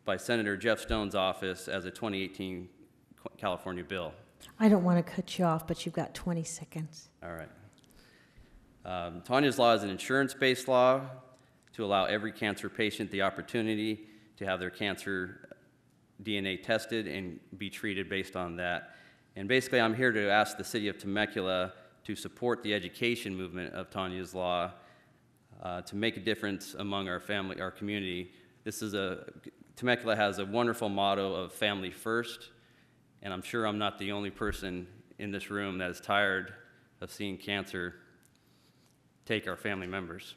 by Senator Jeff Stone's office as a 2018 California bill. I don't want to cut you off, but you've got 20 seconds. All right. Tanya's Law is an insurance-based law to allow every cancer patient the opportunity to have their cancer DNA tested and be treated based on that. And basically, I'm here to ask the city of Temecula to support the education movement of Tanya's Law to make a difference among our community. Temecula has a wonderful motto of family first, and I'm sure I'm not the only person in this room that is tired of seeing cancer take our family members.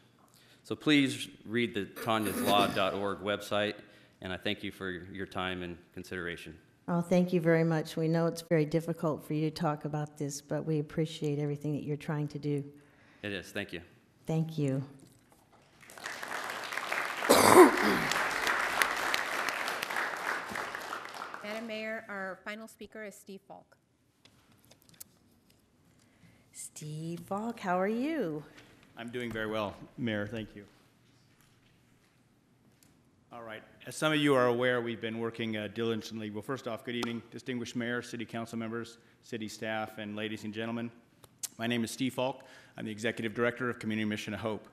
So please read the tanyaslaw.org website, and I thank you for your time and consideration. Oh, thank you very much. We know it's very difficult for you to talk about this, but we appreciate everything that you're trying to do. It is. Thank you. Thank you. Madam Mayor, our final speaker is Steve Falk. Steve Falk, how are you? I'm doing very well, Mayor. Thank you. All right. As some of you are aware, we've been working diligently. Well, first off, good evening, distinguished mayor, city council members, city staff, and ladies and gentlemen. My name is Steve Falk. I'm the executive director of Community Mission of Hope.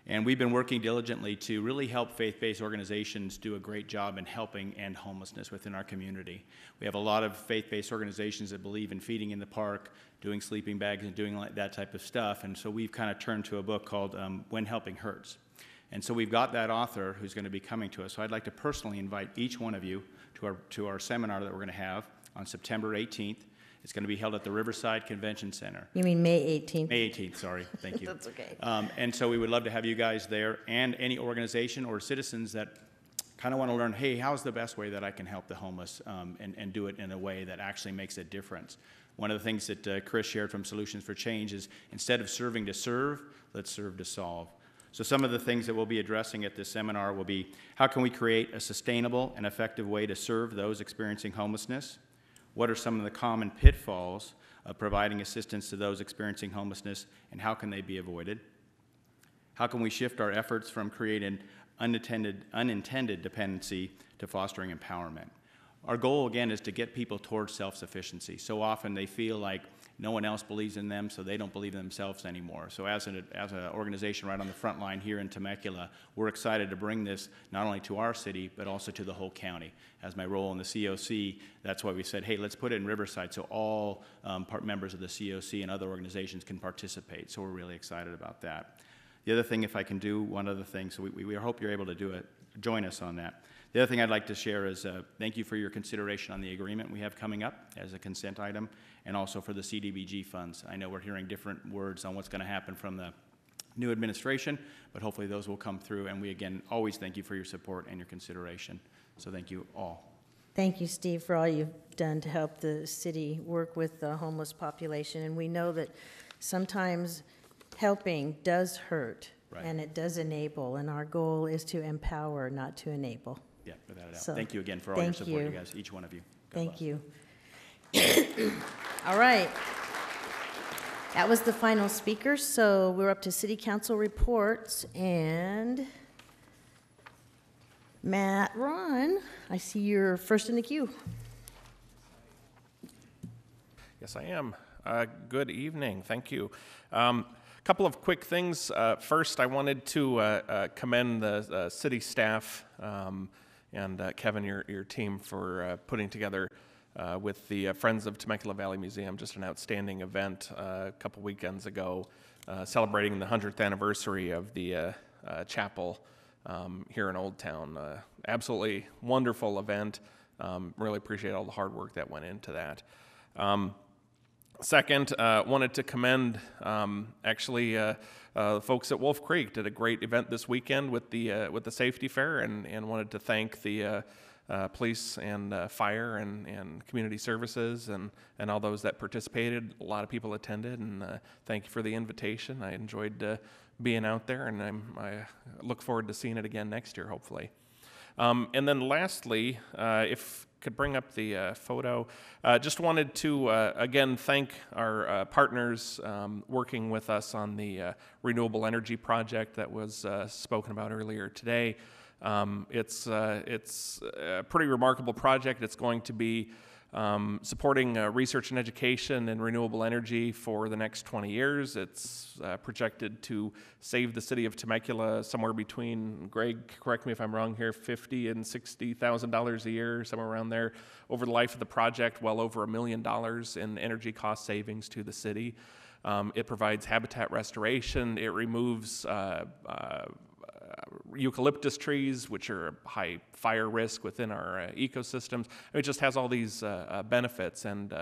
And we've been working diligently to really help faith-based organizations do a great job in helping end homelessness within our community. We have a lot of faith-based organizations that believe in feeding in the park, doing sleeping bags, and doing that type of stuff. And so we've kind of turned to a book called When Helping Hurts. And so we've got that author who's going to be coming to us. So I'd like to personally invite each one of you to our seminar that we're going to have on September 18th. It's going to be held at the Riverside Convention Center. You mean May 18th? May 18th, sorry. Thank you. That's okay. And so we would love to have you guys there and any organization or citizens that kind of want to learn, hey, how's the best way that I can help the homeless and do it in a way that actually makes a difference. One of the things that Chris shared from Solutions for Change is instead of serving to serve, let's serve to solve. So some of the things that we'll be addressing at this seminar will be, how can we create a sustainable and effective way to serve those experiencing homelessness? What are some of the common pitfalls of providing assistance to those experiencing homelessness, and how can they be avoided? How can we shift our efforts from creating unintended dependency to fostering empowerment? Our goal, again, is to get people towards self-sufficiency. So often they feel like no one else believes in them, so they don't believe in themselves anymore. So as an organization right on the front line here in Temecula, we're excited to bring this not only to our city, but also to the whole county. As my role in the COC, that's why we said, hey, let's put it in Riverside so all members of the COC and other organizations can participate. So we're really excited about that. The other thing, if I can do one other thing, so we hope you're able to do it, join us on that. The other thing I'd like to share is thank you for your consideration on the agreement we have coming up as a consent item, and also for the CDBG funds. I know we're hearing different words on what's going to happen from the new administration, but hopefully those will come through, and we again always thank you for your support and your consideration. So thank you all. Thank you, Steve, for all you've done to help the city work with the homeless population. And we know that sometimes helping does hurt, right, and it does enable, and our goal is to empower, not to enable. Yeah, without a doubt. So, thank you again for all your support, you guys, each one of you. God thank bless. you. All right. That was the final speaker, so we're up to city council reports, and Matt Ron, I see you're first in the queue. Yes, I am. Good evening. Thank you. Couple of quick things. First, I wanted to commend the city staff and Kevin, your team, for putting together with the Friends of Temecula Valley Museum just an outstanding event a couple weekends ago, celebrating the 100th anniversary of the chapel here in Old Town. Absolutely wonderful event. Really appreciate all the hard work that went into that. Second, wanted to commend the folks at Wolf Creek. Did a great event this weekend with the safety fair, and wanted to thank the police and fire and community services and all those that participated. A lot of people attended, and thank you for the invitation. I enjoyed being out there, and I look forward to seeing it again next year, hopefully. And then lastly, if could bring up the photo, just wanted to again thank our partners working with us on the renewable energy project that was spoken about earlier today. It's a pretty remarkable project. It's going to be supporting research and education in renewable energy for the next 20 years. It's projected to save the city of Temecula somewhere between, Greg, correct me if I'm wrong here, $50,000 and $60,000 a year, somewhere around there. Over the life of the project, well over $1 million in energy cost savings to the city. It provides habitat restoration. It removes eucalyptus trees, which are a high fire risk within our ecosystems. It just has all these benefits, and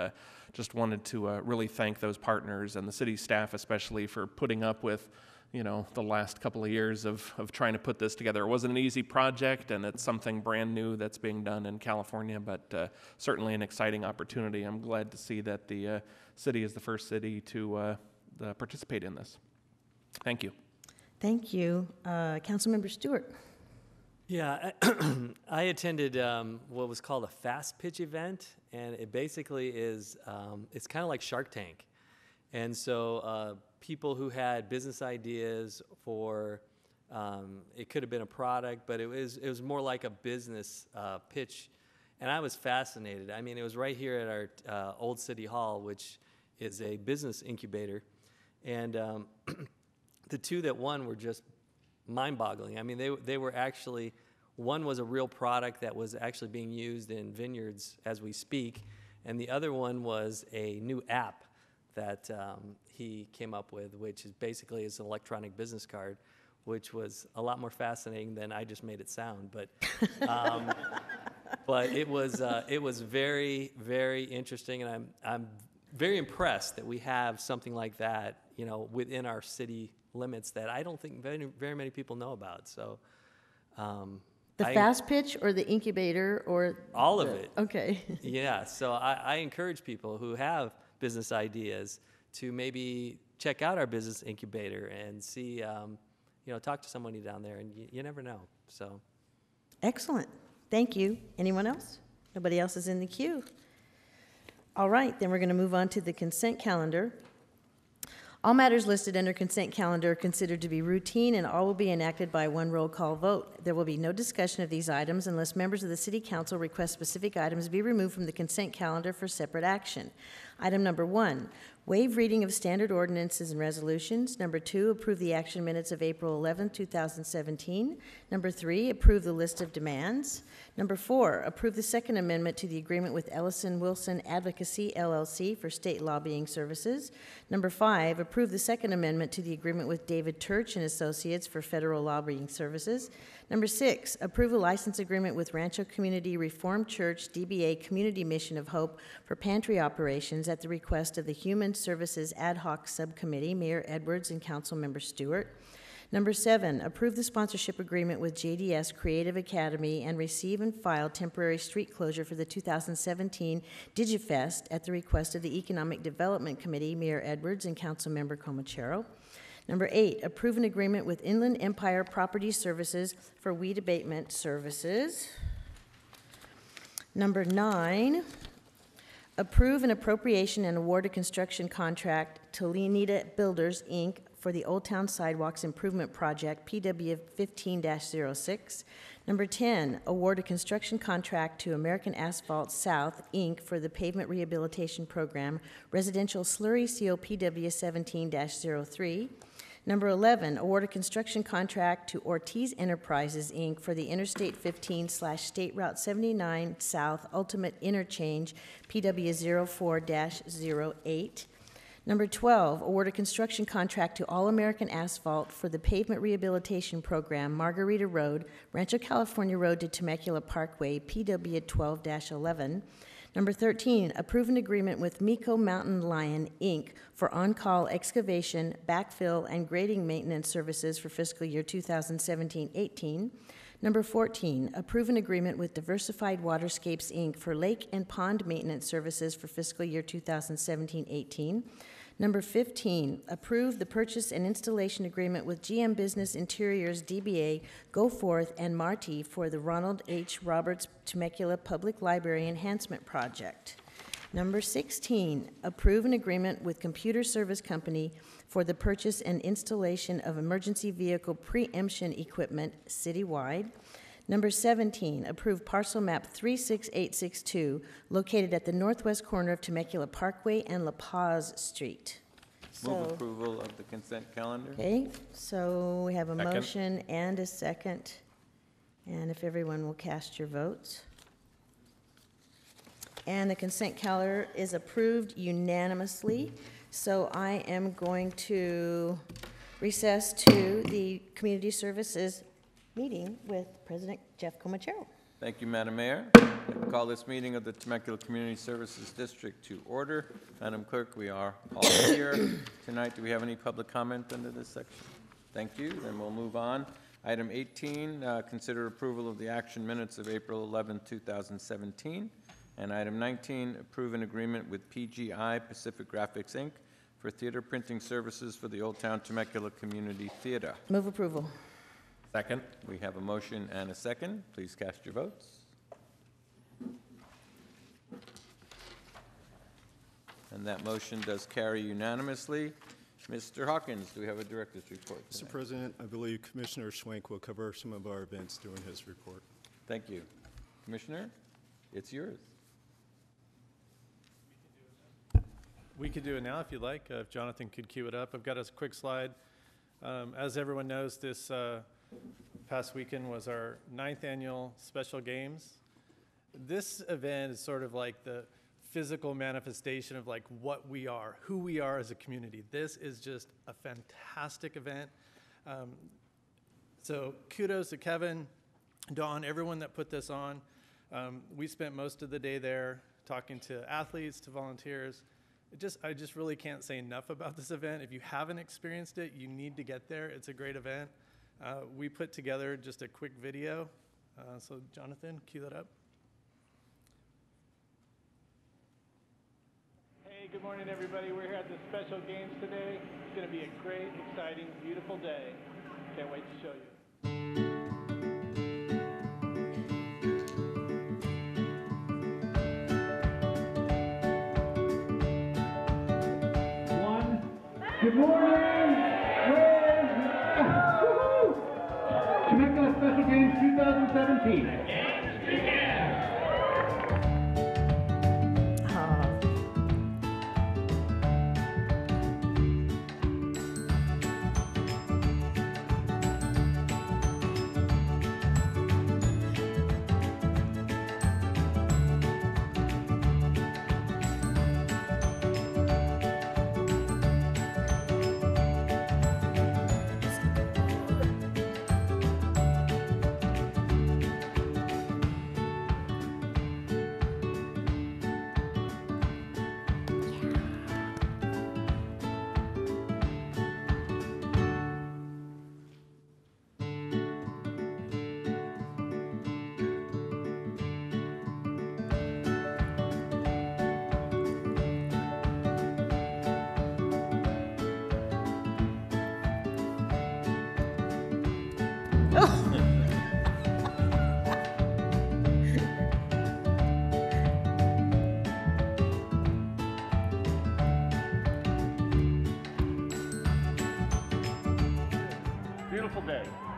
just wanted to really thank those partners and the city staff especially for putting up with, the last couple of years of trying to put this together. It wasn't an easy project, and it's something brand new that's being done in California, but certainly an exciting opportunity. I'm glad to see that the city is the first city to participate in this. Thank you. Thank you. Councilmember Stewart. Yeah, I attended what was called a fast pitch event, and it basically is, it's kind of like Shark Tank. And so people who had business ideas for, it could have been a product, but it was more like a business pitch. And I was fascinated. I mean, it was right here at our old City Hall, which is a business incubator. And the two that won were just mind-boggling. I mean, they were actually, one was a real product that was actually being used in vineyards as we speak, and the other one was a new app that he came up with, which is basically is an electronic business card, which was a lot more fascinating than I just made it sound. But but it was very, very interesting, and I'm very impressed that we have something like that, within our city limits that I don't think very many people know about. So the fast pitch or the incubator or all of it. Okay. Yeah. So I encourage people who have business ideas to maybe check out our business incubator and see, talk to somebody down there, and you never know. So excellent. Thank you. Anyone else? Nobody else is in the queue. All right, then we're going to move on to the consent calendar. All matters listed under consent calendar are considered to be routine, and all will be enacted by one roll call vote. There will be no discussion of these items unless members of the City Council request specific items be removed from the consent calendar for separate action. Item number 1, waive reading of standard ordinances and resolutions. Number 2, approve the action minutes of April 11, 2017. Number 3, approve the list of demands. Number 4, approve the second amendment to the agreement with Ellison Wilson Advocacy, LLC for state lobbying services. Number 5, approve the second amendment to the agreement with David Turch and Associates for federal lobbying services. Number 6, approve a license agreement with Rancho Community Reformed Church, DBA Community Mission of Hope for pantry operations at the request of the Human Services Ad Hoc Subcommittee, Mayor Edwards and Councilmember Stewart. Number 7, approve the sponsorship agreement with JDS Creative Academy and receive and file temporary street closure for the 2017 DigiFest at the request of the Economic Development Committee, Mayor Edwards and Councilmember Comachero. Number 8, approve an agreement with Inland Empire Property Services for weed abatement services. Number 9, approve an appropriation and award a construction contract to Leonida Builders, Inc. for the Old Town Sidewalks Improvement Project, PW 15-06. Number 10, award a construction contract to American Asphalt South, Inc. for the Pavement Rehabilitation Program, Residential Slurry Seal, PW 17-03. Number 11, award a construction contract to Ortiz Enterprises, Inc. for the Interstate 15/State Route 79 South Ultimate Interchange, PW 04-08. Number 12, award a construction contract to All American Asphalt for the Pavement Rehabilitation Program, Margarita Road, Rancho California Road to Temecula Parkway, PW 12-11. Number 13, approve an agreement with Mico Mountain Lion, Inc. for on-call excavation, backfill, and grading maintenance services for fiscal year 2017-18. Number 14, approve an agreement with Diversified Waterscapes, Inc. for lake and pond maintenance services for fiscal year 2017-18. Number 15, approve the purchase and installation agreement with GM Business Interiors, DBA, Go Forth, and Marty for the Ronald H. Roberts Temecula Public Library Enhancement Project. Number 16, approve an agreement with Computer Service Company for the purchase and installation of emergency vehicle preemption equipment citywide. Number 17, approve parcel map 36862, located at the northwest corner of Temecula Parkway and La Paz Street. Move approval of the consent calendar. Okay, so we have a Second. motion and a second. And if everyone will cast your votes. And the consent calendar is approved unanimously. So I am going to recess to the Community Services meeting with President Jeff Comachero. Thank you, Madam Mayor. I call this meeting of the Temecula Community Services District to order. Madam Clerk, we are all here tonight. Do we have any public comment under this section? Thank you. Then we'll move on. Item 18, consider approval of the action minutes of April 11, 2017. And item 19, approve an agreement with PGI Pacific Graphics, Inc. for theater printing services for the Old Town Temecula Community Theater. Move approval. Second. We have a motion and a second. Please cast your votes. And that motion does carry unanimously. Mr. Hawkins, do we have a director's report tonight? Mr. President, I believe Commissioner Schwenk will cover some of our events during his report. Thank you. Commissioner, it's yours. We could do it now if you'd like, if Jonathan could cue it up. I've got a quick slide. As everyone knows, this past weekend was our 9th annual Special Games. This event is sort of like the physical manifestation of like what we are, who we are as a community. This is just a fantastic event. So kudos to Kevin, Dawn, everyone that put this on. We spent most of the day there talking to athletes, to volunteers. I just really can't say enough about this event. If you haven't experienced it, you need to get there. It's a great event. We put together just a quick video. So Jonathan, cue that up. Hey, good morning, everybody. We're here at the Special Games today. It's going to be a great, exciting, beautiful day. Can't wait to show you. Good morning. Temecula Special Games 2017.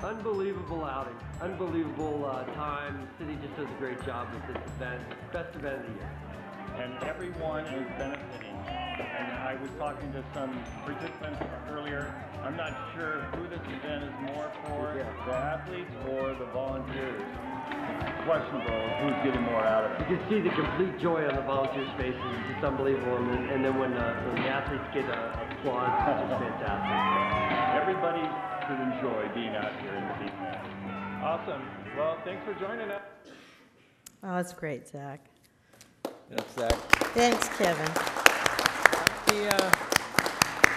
Unbelievable outing, unbelievable time. The city just does a great job with this event, best event of the year. And everyone is benefiting. And I was talking to some participants earlier. I'm not sure who this event is more for, the athletes or the volunteers. It's questionable who's getting more out of it. You can see the complete joy on the volunteers' faces. It's just unbelievable. And then when the athletes get applause, it's just fantastic. Everybody should enjoy being out here in the deep end. Awesome. Well, thanks for joining us. Oh, that's great, Zach. That's Zach. Thanks, Kevin.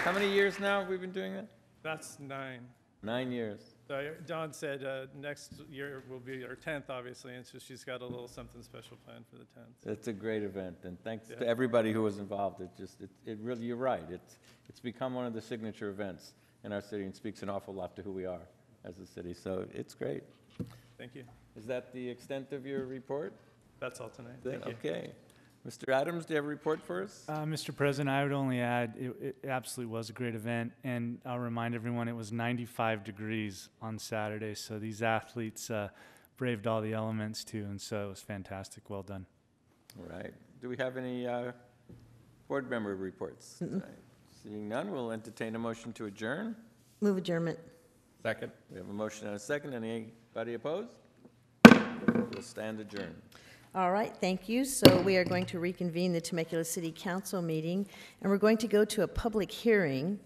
How many years now have we been doing that? That's 9. 9 years. So Dawn said next year will be our 10th, obviously, and so she's got a little something special planned for the 10th. It's a great event, and thanks to everybody who was involved. It really, you're right. It's become one of the signature events in our city and speaks an awful lot to who we are as a city. So it's great. Thank you. Is that the extent of your report? That's all tonight. Thank you. Okay. Mr. Adams, do you have a report for us? Mr. President, I would only add it absolutely was a great event, and I'll remind everyone it was 95 degrees on Saturday, so these athletes braved all the elements too, and so it was fantastic. Well done. All right. Do we have any board member reports tonight? Seeing none, we'll entertain a motion to adjourn. Move adjournment. Second. We have a motion and a second. Anybody opposed? We'll stand adjourned. All right, thank you. So we are going to reconvene the Temecula City Council meeting, and we're going to go to a public hearing.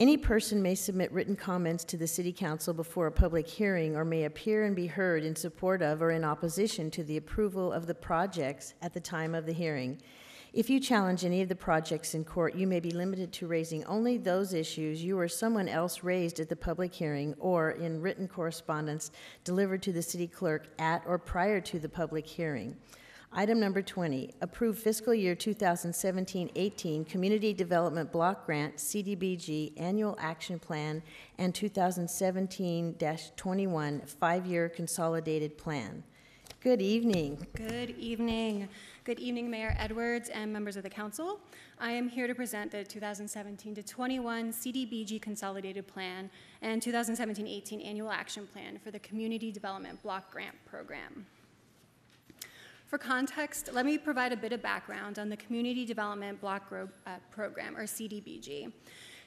Any person may submit written comments to the City Council before a public hearing or may appear and be heard in support of or in opposition to the approval of the projects at the time of the hearing. If you challenge any of the projects in court, you may be limited to raising only those issues you or someone else raised at the public hearing or in written correspondence delivered to the city clerk at or prior to the public hearing. Item number 20, approve fiscal year 2017-18 Community Development Block Grant, CDBG, Annual Action Plan, and 2017-21 5-Year Consolidated Plan. Good evening. Good evening. Good evening, Mayor Edwards and members of the council. I am here to present the 2017-21 CDBG Consolidated Plan and 2017-18 Annual Action Plan for the Community Development Block Grant Program. For context, let me provide a bit of background on the Community Development Block Program, or CDBG.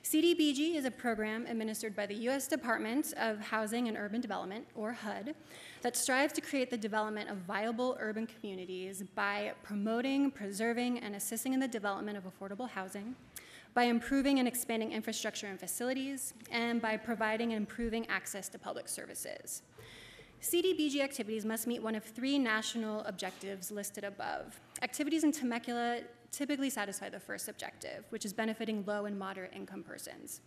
CDBG is a program administered by the U.S. Department of Housing and Urban Development, or HUD, that strives to create the development of viable urban communities by promoting, preserving, and assisting in the development of affordable housing, by improving and expanding infrastructure and facilities, and by providing and improving access to public services. CDBG activities must meet one of 3 national objectives listed above. Activities in Temecula typically satisfy the first objective, which is benefiting low and moderate income persons.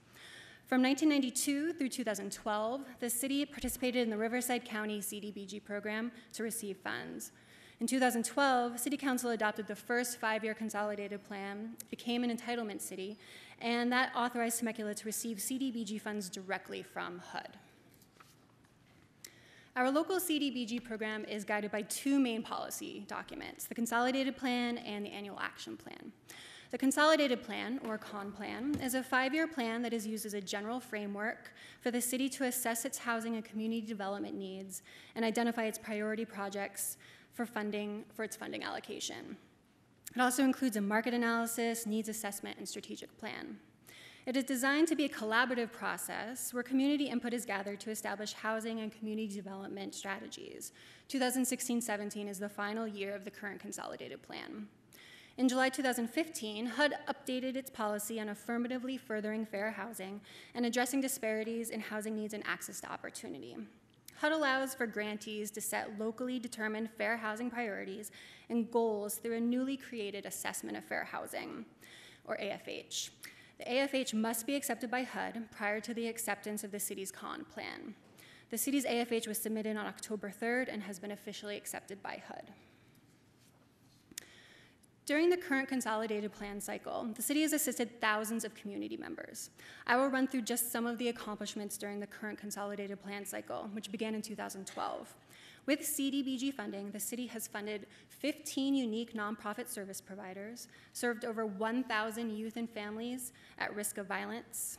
From 1992 through 2012, the city participated in the Riverside County CDBG program to receive funds. In 2012, City Council adopted the first 5-year consolidated plan, became an entitlement city, and that authorized Temecula to receive CDBG funds directly from HUD. Our local CDBG program is guided by 2 main policy documents, the Consolidated Plan and the Annual Action Plan. The Consolidated Plan, or CON Plan, is a 5-year plan that is used as a general framework for the city to assess its housing and community development needs and identify its priority projects for its funding allocation. It also includes a market analysis, needs assessment, and strategic plan. It is designed to be a collaborative process where community input is gathered to establish housing and community development strategies. 2016-17 is the final year of the current consolidated plan. In July 2015, HUD updated its policy on affirmatively furthering fair housing and addressing disparities in housing needs and access to opportunity. HUD allows for grantees to set locally determined fair housing priorities and goals through a newly created Assessment of Fair Housing, or AFH. The AFH must be accepted by HUD prior to the acceptance of the city's CON plan. The city's AFH was submitted on October 3rd and has been officially accepted by HUD. During the current consolidated plan cycle, the city has assisted thousands of community members. I will run through just some of the accomplishments during the current consolidated plan cycle, which began in 2012. With CDBG funding, the city has funded 15 unique nonprofit service providers, served over 1,000 youth and families at risk of violence,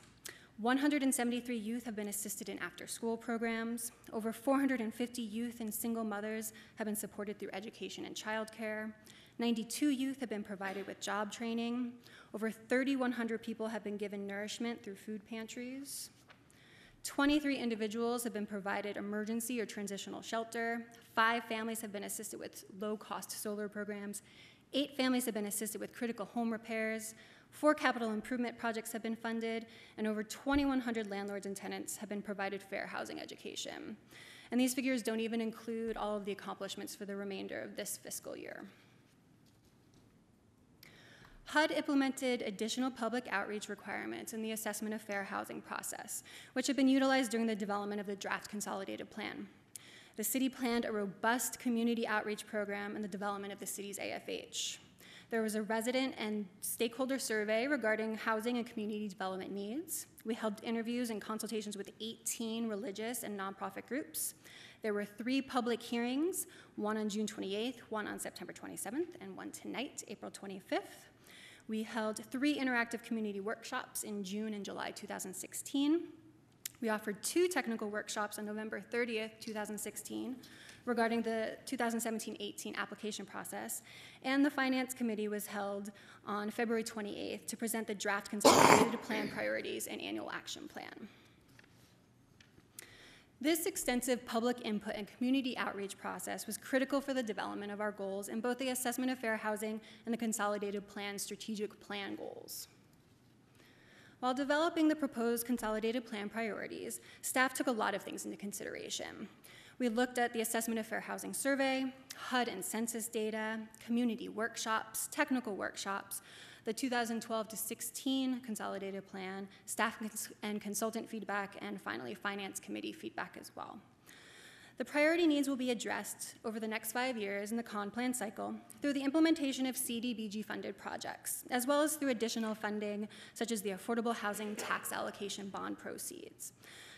173 youth have been assisted in after-school programs. Over 450 youth and single mothers have been supported through education and childcare. 92 youth have been provided with job training. Over 3,100 people have been given nourishment through food pantries. 23 individuals have been provided emergency or transitional shelter. 5 families have been assisted with low-cost solar programs. 8 families have been assisted with critical home repairs. 4 capital improvement projects have been funded, and over 2,100 landlords and tenants have been provided fair housing education. And these figures don't even include all of the accomplishments for the remainder of this fiscal year. HUD implemented additional public outreach requirements in the assessment of fair housing process, which have been utilized during the development of the draft consolidated plan. The city planned a robust community outreach program in the development of the city's AFH. There was a resident and stakeholder survey regarding housing and community development needs. We held interviews and consultations with 18 religious and nonprofit groups. There were 3 public hearings, one on June 28th, one on September 27th, and one tonight, April 25th. We held 3 interactive community workshops in June and July 2016. We offered 2 technical workshops on November 30th, 2016, regarding the 2017-18 application process, and the Finance Committee was held on February 28th to present the draft consolidated plan priorities and annual action plan. This extensive public input and community outreach process was critical for the development of our goals in both the assessment of fair housing and the consolidated plan strategic plan goals. While developing the proposed consolidated plan priorities, staff took a lot of things into consideration. We looked at the assessment of fair housing survey, HUD and census data, community workshops, technical workshops, the 2012 to 16 consolidated plan, staff and consultant feedback, and finally Finance Committee feedback as well. The priority needs will be addressed over the next 5 years in the CON plan cycle through the implementation of CDBG funded projects, as well as through additional funding such as the Affordable Housing Tax Allocation Bond proceeds.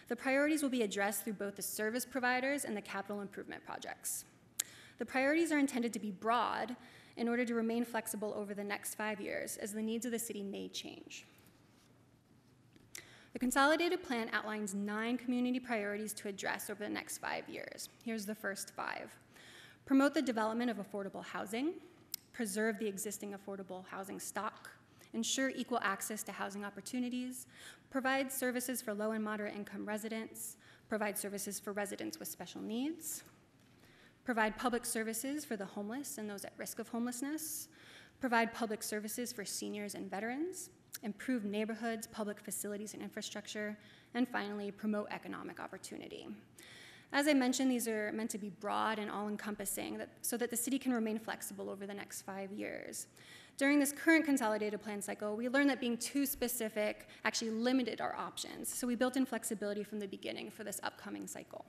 The priorities will be addressed through both the service providers and the capital improvement projects. The priorities are intended to be broad in order to remain flexible over the next 5 years as the needs of the city may change. The consolidated plan outlines 9 community priorities to address over the next 5 years. Here's the first 5. Promote the development of affordable housing, preserve the existing affordable housing stock, ensure equal access to housing opportunities, provide services for low and moderate income residents, provide services for residents with special needs, provide public services for the homeless and those at risk of homelessness, provide public services for seniors and veterans, improve neighborhoods, public facilities and infrastructure, and finally, promote economic opportunity. As I mentioned, these are meant to be broad and all-encompassing so that the city can remain flexible over the next 5 years. During this current consolidated plan cycle, we learned that being too specific actually limited our options, so we built in flexibility from the beginning for this upcoming cycle.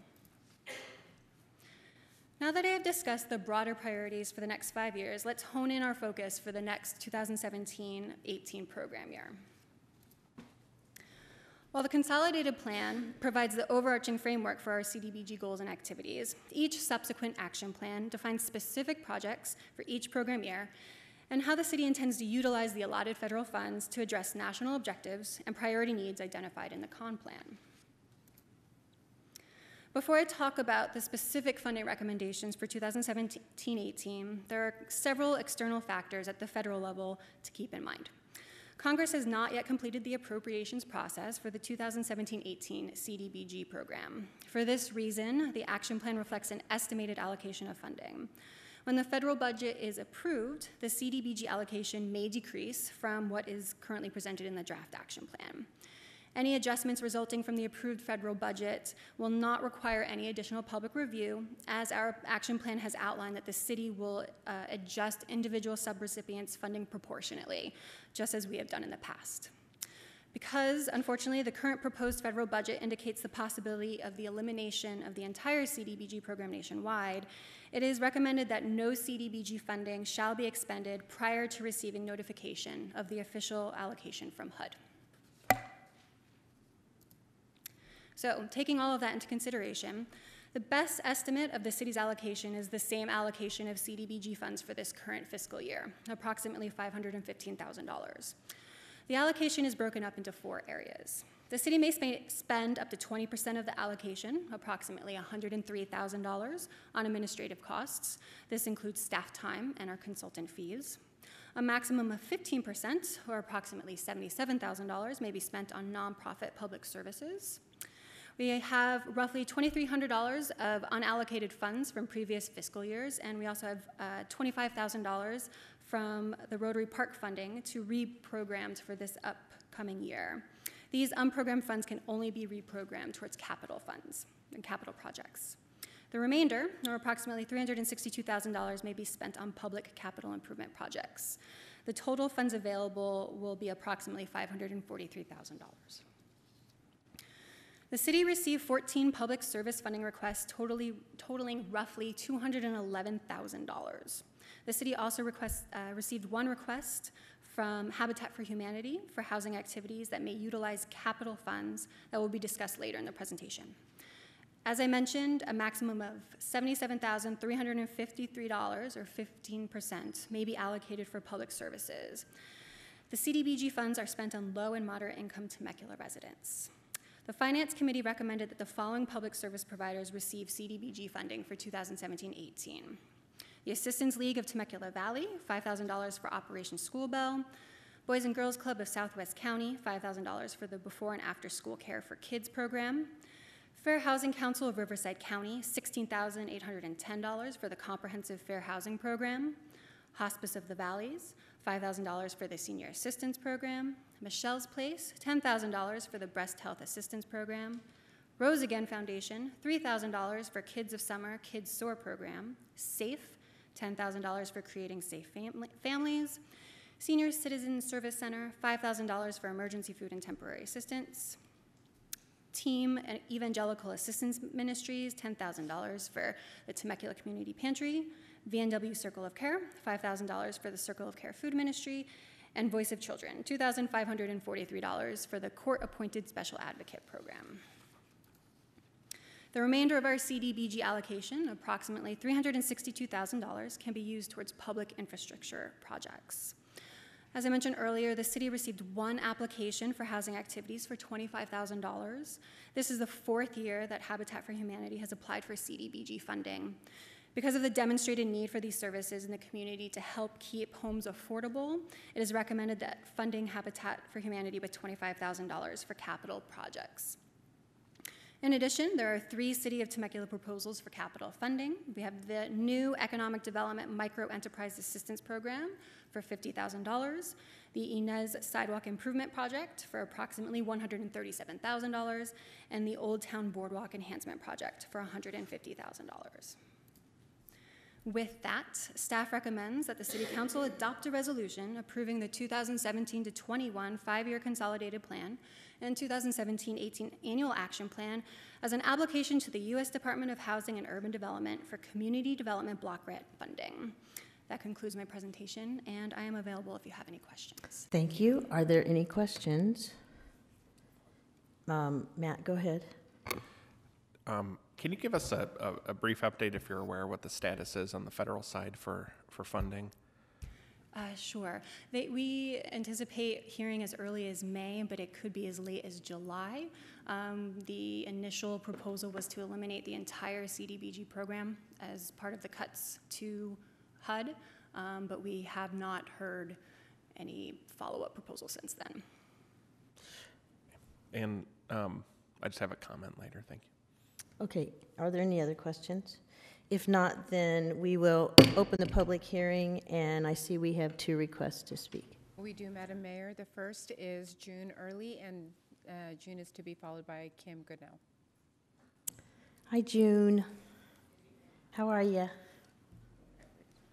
Now that I have discussed the broader priorities for the next 5 years, let's hone in our focus for the next 2017-18 program year. While the consolidated plan provides the overarching framework for our CDBG goals and activities, each subsequent action plan defines specific projects for each program year and how the city intends to utilize the allotted federal funds to address national objectives and priority needs identified in the CON plan. Before I talk about the specific funding recommendations for 2017-18, there are several external factors at the federal level to keep in mind. Congress has not yet completed the appropriations process for the 2017-18 CDBG program. For this reason, the action plan reflects an estimated allocation of funding. When the federal budget is approved, the CDBG allocation may decrease from what is currently presented in the draft action plan. Any adjustments resulting from the approved federal budget will not require any additional public review, as our action plan has outlined that the city will adjust individual subrecipients' funding proportionately, just as we have done in the past. Because, unfortunately, the current proposed federal budget indicates the possibility of the elimination of the entire CDBG program nationwide, it is recommended that no CDBG funding shall be expended prior to receiving notification of the official allocation from HUD. So, taking all of that into consideration, the best estimate of the city's allocation is the same allocation of CDBG funds for this current fiscal year, approximately $515,000. The allocation is broken up into 4 areas. The city may spend up to 20% of the allocation, approximately $103,000, on administrative costs. This includes staff time and our consultant fees. A maximum of 15%, or approximately $77,000, may be spent on nonprofit public services. We have roughly $2,300 of unallocated funds from previous fiscal years, and we also have $25,000 from the Rotary Park funding to reprogrammed for this upcoming year. These unprogrammed funds can only be reprogrammed towards capital funds and capital projects. The remainder, or approximately $362,000, may be spent on public capital improvement projects. The total funds available will be approximately $543,000. The city received 14 public service funding requests totaling roughly $211,000. The city also received one request from Habitat for Humanity for housing activities that may utilize capital funds that will be discussed later in the presentation. As I mentioned, a maximum of $77,353, or 15%, may be allocated for public services. The CDBG funds are spent on low and moderate income Temecula residents. The Finance Committee recommended that the following public service providers receive CDBG funding for 2017-18. The Assistance League of Temecula Valley, $5,000 for Operation School Bell. Boys and Girls Club of Southwest County, $5,000 for the Before and After School Care for Kids program. Fair Housing Council of Riverside County, $16,810 for the Comprehensive Fair Housing Program. Hospice of the Valleys, $5,000 for the Senior Assistance Program. Michelle's Place, $10,000 for the Breast Health Assistance Program. Rose Again Foundation, $3,000 for Kids of Summer Kids SOAR Program. SAFE, $10,000 for Creating Safe Families. Senior Citizen Service Center, $5,000 for Emergency Food and Temporary Assistance. Team Evangelical Assistance Ministries, $10,000 for the Temecula Community Pantry. VNW Circle of Care, $5,000 for the Circle of Care Food Ministry. And Voice of Children, $2,543 for the Court-Appointed Special Advocate Program. The remainder of our CDBG allocation, approximately $362,000, can be used towards public infrastructure projects. As I mentioned earlier, the city received one application for housing activities for $25,000. This is the fourth year that Habitat for Humanity has applied for CDBG funding. Because of the demonstrated need for these services in the community to help keep homes affordable, it is recommended that funding Habitat for Humanity with $25,000 for capital projects. In addition, there are 3 City of Temecula proposals for capital funding. We have the new Economic Development Micro Enterprise Assistance Program for $50,000, the Inez Sidewalk Improvement Project for approximately $137,000, and the Old Town Boardwalk Enhancement Project for $150,000. With that, staff recommends that the City Council adopt a resolution approving the 2017-21 5-year consolidated plan and 2017-18 annual action plan as an application to the U.S. Department of Housing and Urban Development for community development block grant funding. That concludes my presentation, and I am available if you have any questions. Thank you. Are there any questions? Matt, go ahead. Can you give us a brief update, if you're aware, what the status is on the federal side for funding? Sure. We anticipate hearing as early as May, but it could be as late as July. The initial proposal was to eliminate the entire CDBG program as part of the cuts to HUD, but we have not heard any follow-up proposal since then. And I just have a comment later. Thank you. Okay, are there any other questions? If not, then we will open the public hearing, and I see we have 2 requests to speak. We do, Madam Mayor. The first is June Early, and June is to be followed by Kim Goodnow. Hi, June. How are you?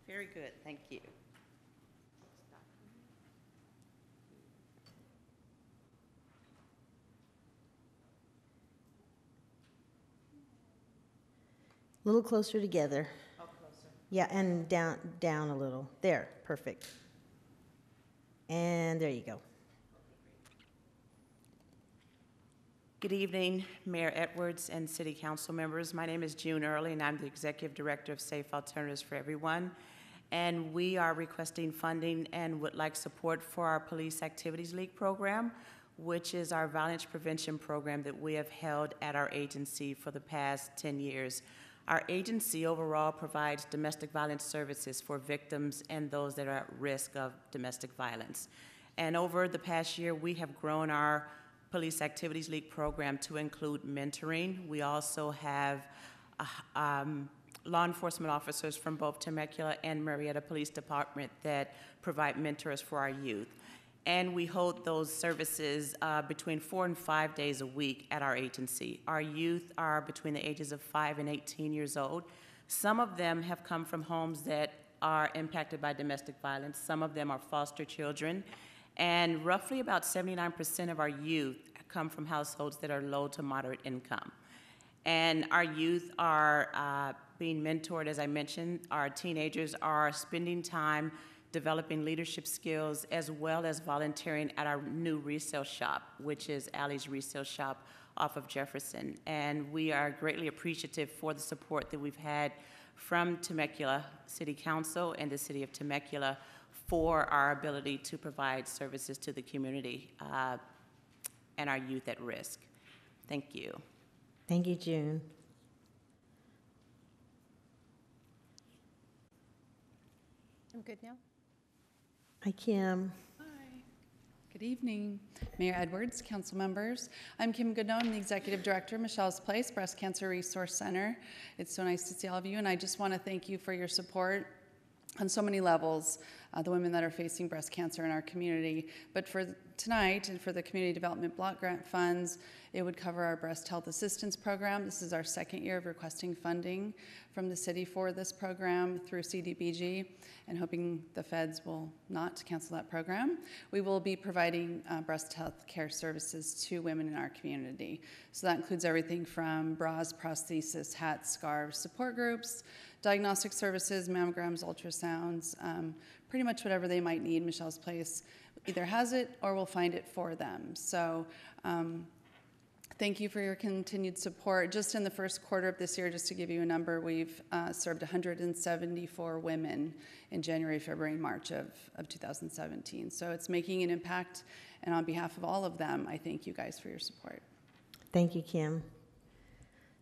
Very good, thank you. A little closer together. Oh, closer. Yeah, and down a little. There, perfect. And there you go. Good evening, Mayor Edwards and City Council members. My name is June Early, and I'm the Executive Director of Safe Alternatives for Everyone. And we are requesting funding and would like support for our Police Activities League program. which is our violence prevention program that we have held at our agency for the past 10 years. Our agency overall provides domestic violence services for victims and those that are at risk of domestic violence. And over the past year, we have grown our Police Activities League program to include mentoring. We also have law enforcement officers from both Temecula and Marietta Police Department that provide mentors for our youth. And we hold those services between 4 and 5 days a week at our agency. Our youth are between the ages of 5 and 18 years old. Some of them have come from homes that are impacted by domestic violence. Some of them are foster children. And roughly about 79% of our youth come from households that are low to moderate income. And our youth are being mentored, as I mentioned. Our teenagers are spending time developing leadership skills as well as volunteering at our new resale shop, which is Allie's Resale Shop off of Jefferson. And we are greatly appreciative for the support that we've had from Temecula City Council and the City of Temecula for our ability to provide services to the community and our youth at risk. Thank you. Thank you, June. I'm good now. Hi, Kim. Good evening, Mayor Edwards, council members. I'm Kim Goodnow. I'm the Executive Director, Michelle's Place Breast Cancer Resource Center. It's so nice to see all of you, and I just want to thank you for your support on so many levels, the women that are facing breast cancer in our community. But for tonight and for the Community Development Block Grant funds, it would cover our Breast Health Assistance Program. This is our second year of requesting funding from the city for this program through CDBG, and hoping the feds will not cancel that program. We will be providing breast health care services to women in our community. So that includes everything from bras, prosthesis, hats, scarves, support groups, diagnostic services, mammograms, ultrasounds, pretty much whatever they might need. Michelle's Place either has it or will find it for them. So thank you for your continued support. Just in the first quarter of this year, just to give you a number, we've served 174 women in January, February, and March of 2017. So it's making an impact, and on behalf of all of them, I thank you guys for your support. Thank you, Kim.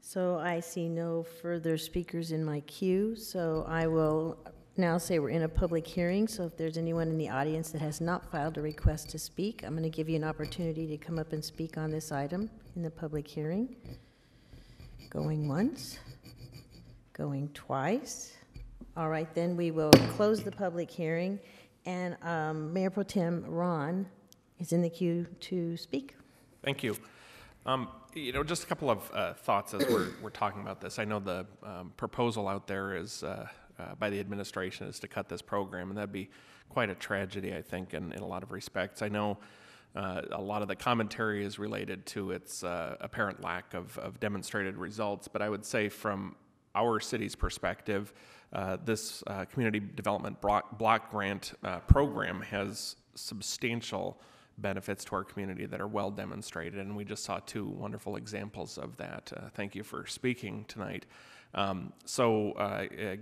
So I see no further speakers in my queue, so I will now say we're in a public hearing. So if there's anyone in the audience that has not filed a request to speak, I'm going to give you an opportunity to come up and speak on this item in the public hearing. Going once, going twice. All right, then we will close the public hearing, and Mayor Pro Tem Ron is in the queue to speak. Thank you. Just a couple of thoughts as we're talking about this. I know the proposal out there is by the administration is to cut this program, and that'd be quite a tragedy, I think, in a lot of respects. I know a lot of the commentary is related to its apparent lack of demonstrated results, but I would say from our city's perspective, this community development block grant program has substantial benefits to our community that are well demonstrated, and we just saw two wonderful examples of that. Thank you for speaking tonight.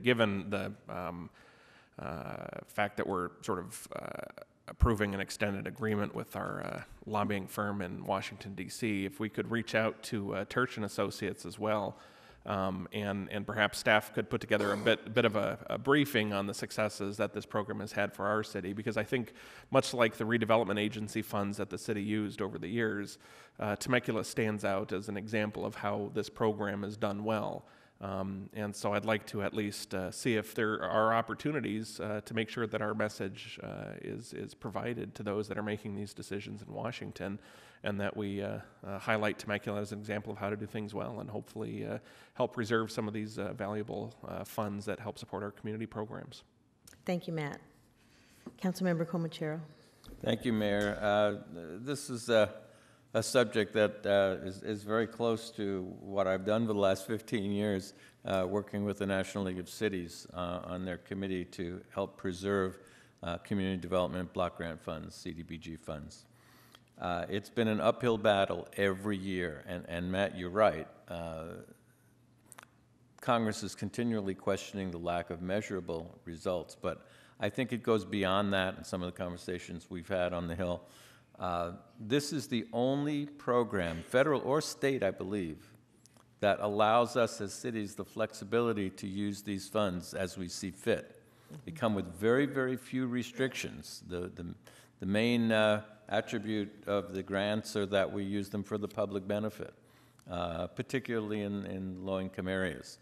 Given the fact that we're sort of approving an extended agreement with our lobbying firm in Washington, D.C., if we could reach out to Turch & Associates as well, and perhaps staff could put together a bit of a briefing on the successes that this program has had for our city, because I think much like the redevelopment agency funds that the city used over the years, Temecula stands out as an example of how this program is done well. And so I'd like to at least see if there are opportunities to make sure that our message is provided to those that are making these decisions in Washington, and that we highlight Temecula as an example of how to do things well, and hopefully help preserve some of these valuable funds that help support our community programs. Thank you, Matt. Councilmember Comachero. Thank you, Mayor. This is a subject that is very close to what I've done for the last 15 years, working with the National League of Cities on their committee to help preserve community development block grant funds, CDBG funds. It's been an uphill battle every year, and Matt, you're right. Congress is continually questioning the lack of measurable results, but I think it goes beyond that, and some of the conversations we've had on the Hill This is the only program, federal or state, I believe, that allows us as cities the flexibility to use these funds as we see fit. They come with very, very few restrictions. The main attribute of the grants are that we use them for the public benefit, particularly in low-income areas.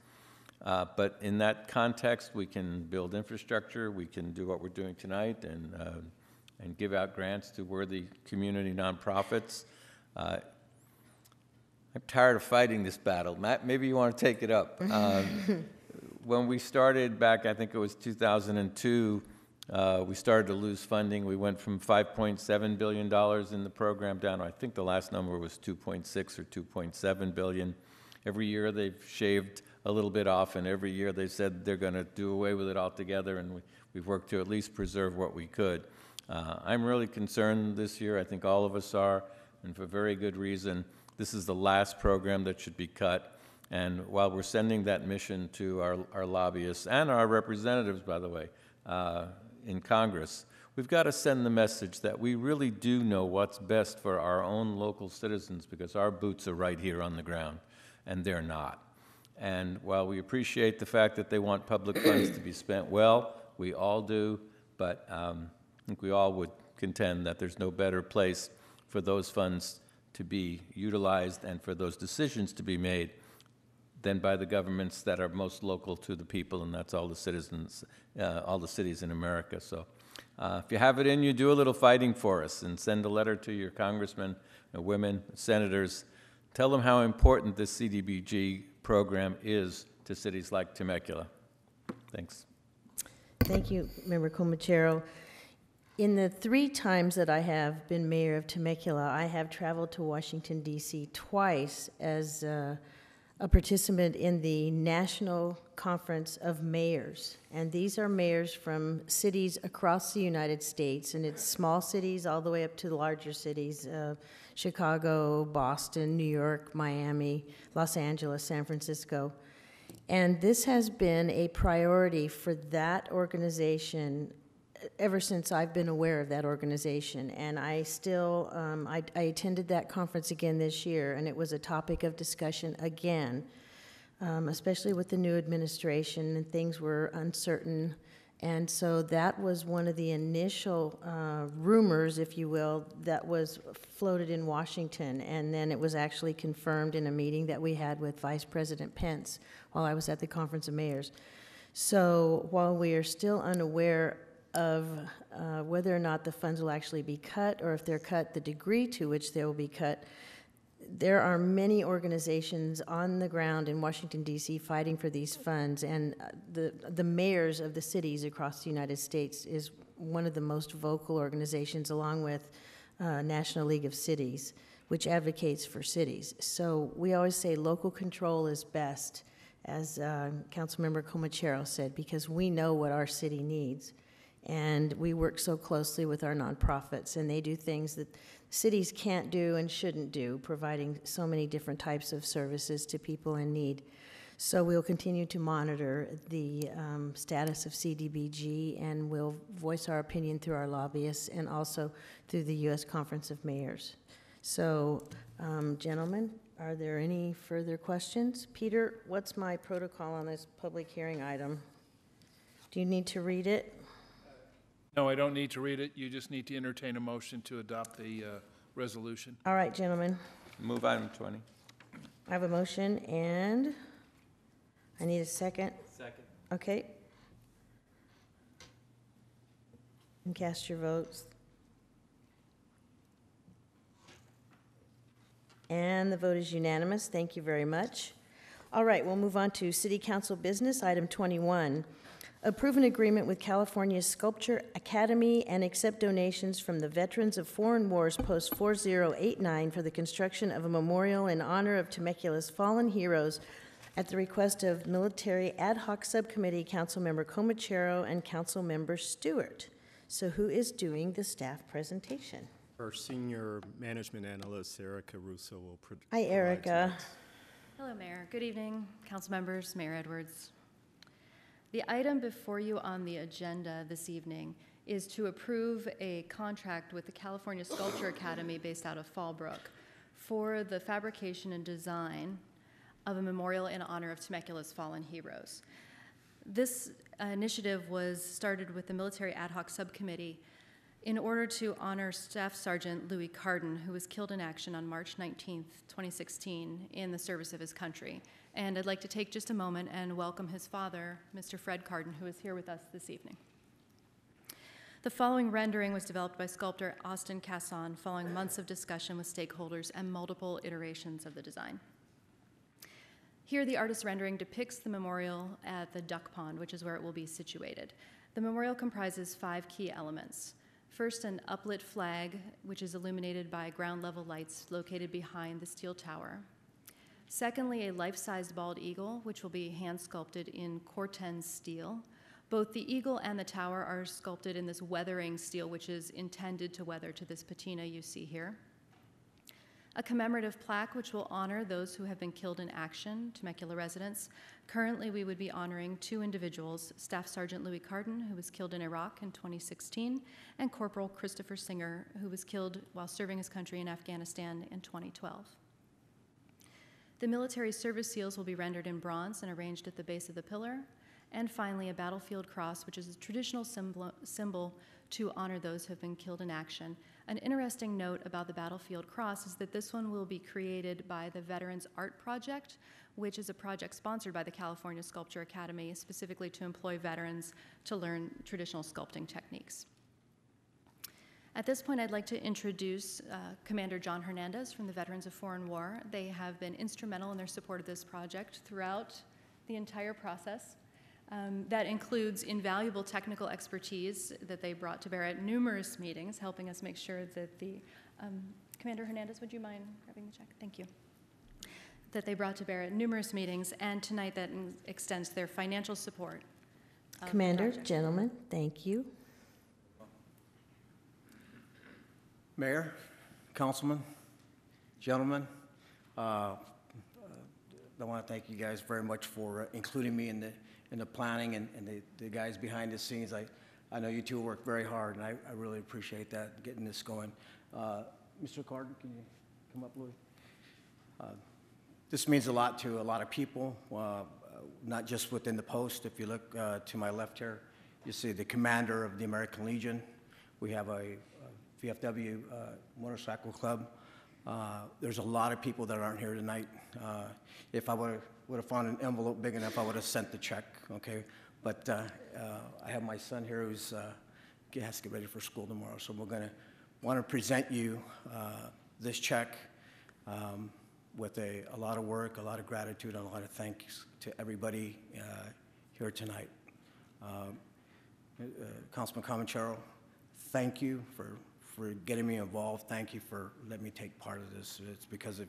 But in that context, we can build infrastructure, we can do what we're doing tonight, and give out grants to worthy community nonprofits. I'm tired of fighting this battle. Matt, maybe you want to take it up. When we started back, I think it was 2002, we started to lose funding. We went from $5.7 billion in the program down to, I think the last number was 2.6 or 2.7 billion. Every year they've shaved a little bit off, and every year they said they're going to do away with it altogether, and we've worked to at least preserve what we could. I'm really concerned this year. I think all of us are, and for very good reason. This is the last program that should be cut. And while we're sending that mission to our lobbyists and our representatives, by the way, in Congress, we've got to send the message that we really do know what's best for our own local citizens, because our boots are right here on the ground, and they're not. And while we appreciate the fact that they want public funds to be spent well, we all do, but I think we all would contend that there's no better place for those funds to be utilized and for those decisions to be made than by the governments that are most local to the people, and that's all the citizens, all the cities in America. So if you have it in you, do a little fighting for us and send a letter to your congressmen, women, senators. Tell them how important this CDBG program is to cities like Temecula. Thanks. Thank you, Member Comachero. In the 3 times that I have been mayor of Temecula, I have traveled to Washington, D.C. twice as a participant in the National Conference of Mayors. And these are mayors from cities across the United States, and it's small cities all the way up to the larger cities, Chicago, Boston, New York, Miami, Los Angeles, San Francisco. And this has been a priority for that organization ever since I've been aware of that organization. And I still, I attended that conference again this year, and it was a topic of discussion again, especially with the new administration, and things were uncertain. And so that was one of the initial rumors, if you will, that was floated in Washington. And then it was actually confirmed in a meeting that we had with Vice President Pence while I was at the Conference of Mayors. So while we are still unaware of whether or not the funds will actually be cut, or if they're cut, the degree to which they will be cut, there are many organizations on the ground in Washington, D.C. fighting for these funds, and the mayors of the cities across the United States is one of the most vocal organizations, along with National League of Cities, which advocates for cities. So we always say local control is best, as Councilmember Comachero said, because we know what our city needs. And we work so closely with our nonprofits, and they do things that cities can't do and shouldn't do, providing so many different types of services to people in need. So we'll continue to monitor the status of CDBG, and we'll voice our opinion through our lobbyists and also through the U.S. Conference of Mayors. So, gentlemen, are there any further questions? Peter, what's my protocol on this public hearing item? Do you need to read it? No, I don't need to read it. You just need to entertain a motion to adopt the resolution. All right, gentlemen. Move item 20. I have a motion, and I need a second. Second. Okay. And cast your votes. And the vote is unanimous. Thank you very much. All right, we'll move on to City Council business, item 21. Approve an agreement with California's Sculpture Academy and accept donations from the Veterans of Foreign Wars Post 4089 for the construction of a memorial in honor of Temecula's fallen heroes at the request of Military Ad Hoc Subcommittee Councilmember Comachero and Councilmember Stewart. So who is doing the staff presentation? Our senior management analyst, Erica Russo, will provide. Hi, Erica. Hello, Mayor. Good evening, council members, Mayor Edwards. The item before you on the agenda this evening is to approve a contract with the California Sculpture Academy based out of Fallbrook for the fabrication and design of a memorial in honor of Temecula's fallen heroes. This initiative was started with the Military Ad Hoc Subcommittee in order to honor Staff Sergeant Louis Carden, who was killed in action on March 19, 2016, in the service of his country. And I'd like to take just a moment and welcome his father, Mr. Fred Carden, who is here with us this evening. The following rendering was developed by sculptor Austin Casson following months of discussion with stakeholders and multiple iterations of the design. Here, the artist's rendering depicts the memorial at the duck pond, which is where it will be situated. The memorial comprises 5 key elements. First, an uplit flag, which is illuminated by ground-level lights located behind the steel tower. Secondly, a life-sized bald eagle, which will be hand-sculpted in Corten steel. Both the eagle and the tower are sculpted in this weathering steel, which is intended to weather to this patina you see here. A commemorative plaque which will honor those who have been killed in action, Temecula residents. Currently, we would be honoring 2 individuals, Staff Sergeant Louis Carden, who was killed in Iraq in 2016, and Corporal Christopher Singer, who was killed while serving his country in Afghanistan in 2012. The military service seals will be rendered in bronze and arranged at the base of the pillar. And finally, a battlefield cross, which is a traditional symbol to honor those who have been killed in action. An interesting note about the battlefield cross is that this one will be created by the Veterans Art Project, which is a project sponsored by the California Sculpture Academy, specifically to employ veterans to learn traditional sculpting techniques. At this point, I'd like to introduce Commander John Hernandez from the Veterans of Foreign War. They have been instrumental in their support of this project throughout the entire process. That includes invaluable technical expertise that they brought to bear at numerous meetings, helping us make sure that the, Commander Hernandez, would you mind grabbing the check? Thank you. That they brought to bear at numerous meetings, and tonight that extends their financial support. Commander, gentlemen, thank you. Mayor, councilman, gentlemen, I want to thank you guys very much for including me in the planning and the guys behind the scenes. I know you two work very hard, and I really appreciate that, getting this going. Mr. Carden, can you come up, Louis? This means a lot to a lot of people, not just within the post. If you look to my left here, you see the commander of the American Legion. We have a VFW motorcycle club. There's a lot of people that aren't here tonight. If I would have found an envelope big enough, I would have sent the check, okay? But I have my son here who's has to get ready for school tomorrow, so we're gonna want to present you this check with a lot of work, a lot of gratitude, and a lot of thanks to everybody here tonight. Councilman Comanchero, thank you for getting me involved. Thank you for letting me take part of this. It's because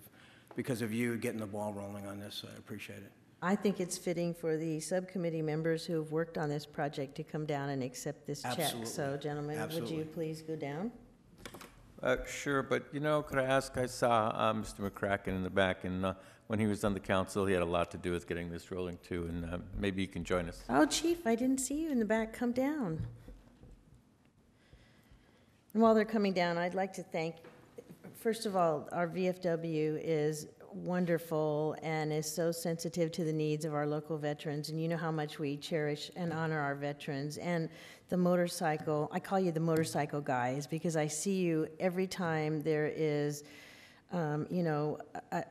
of you getting the ball rolling on this. I appreciate it. I think it's fitting for the subcommittee members who have worked on this project to come down and accept this check. So, gentlemen, would you please go down? Sure, but you know, could I ask, I saw Mr. McCracken in the back, and when he was on the council, he had a lot to do with getting this rolling too, and maybe you can join us. Oh, Chief, I didn't see you in the back. Come down. And while they're coming down, I'd like to thank, first of all, our VFW is wonderful and is so sensitive to the needs of our local veterans, and you know how much we cherish and honor our veterans. And the motorcycle, I call you the motorcycle guys because I see you every time there is you know,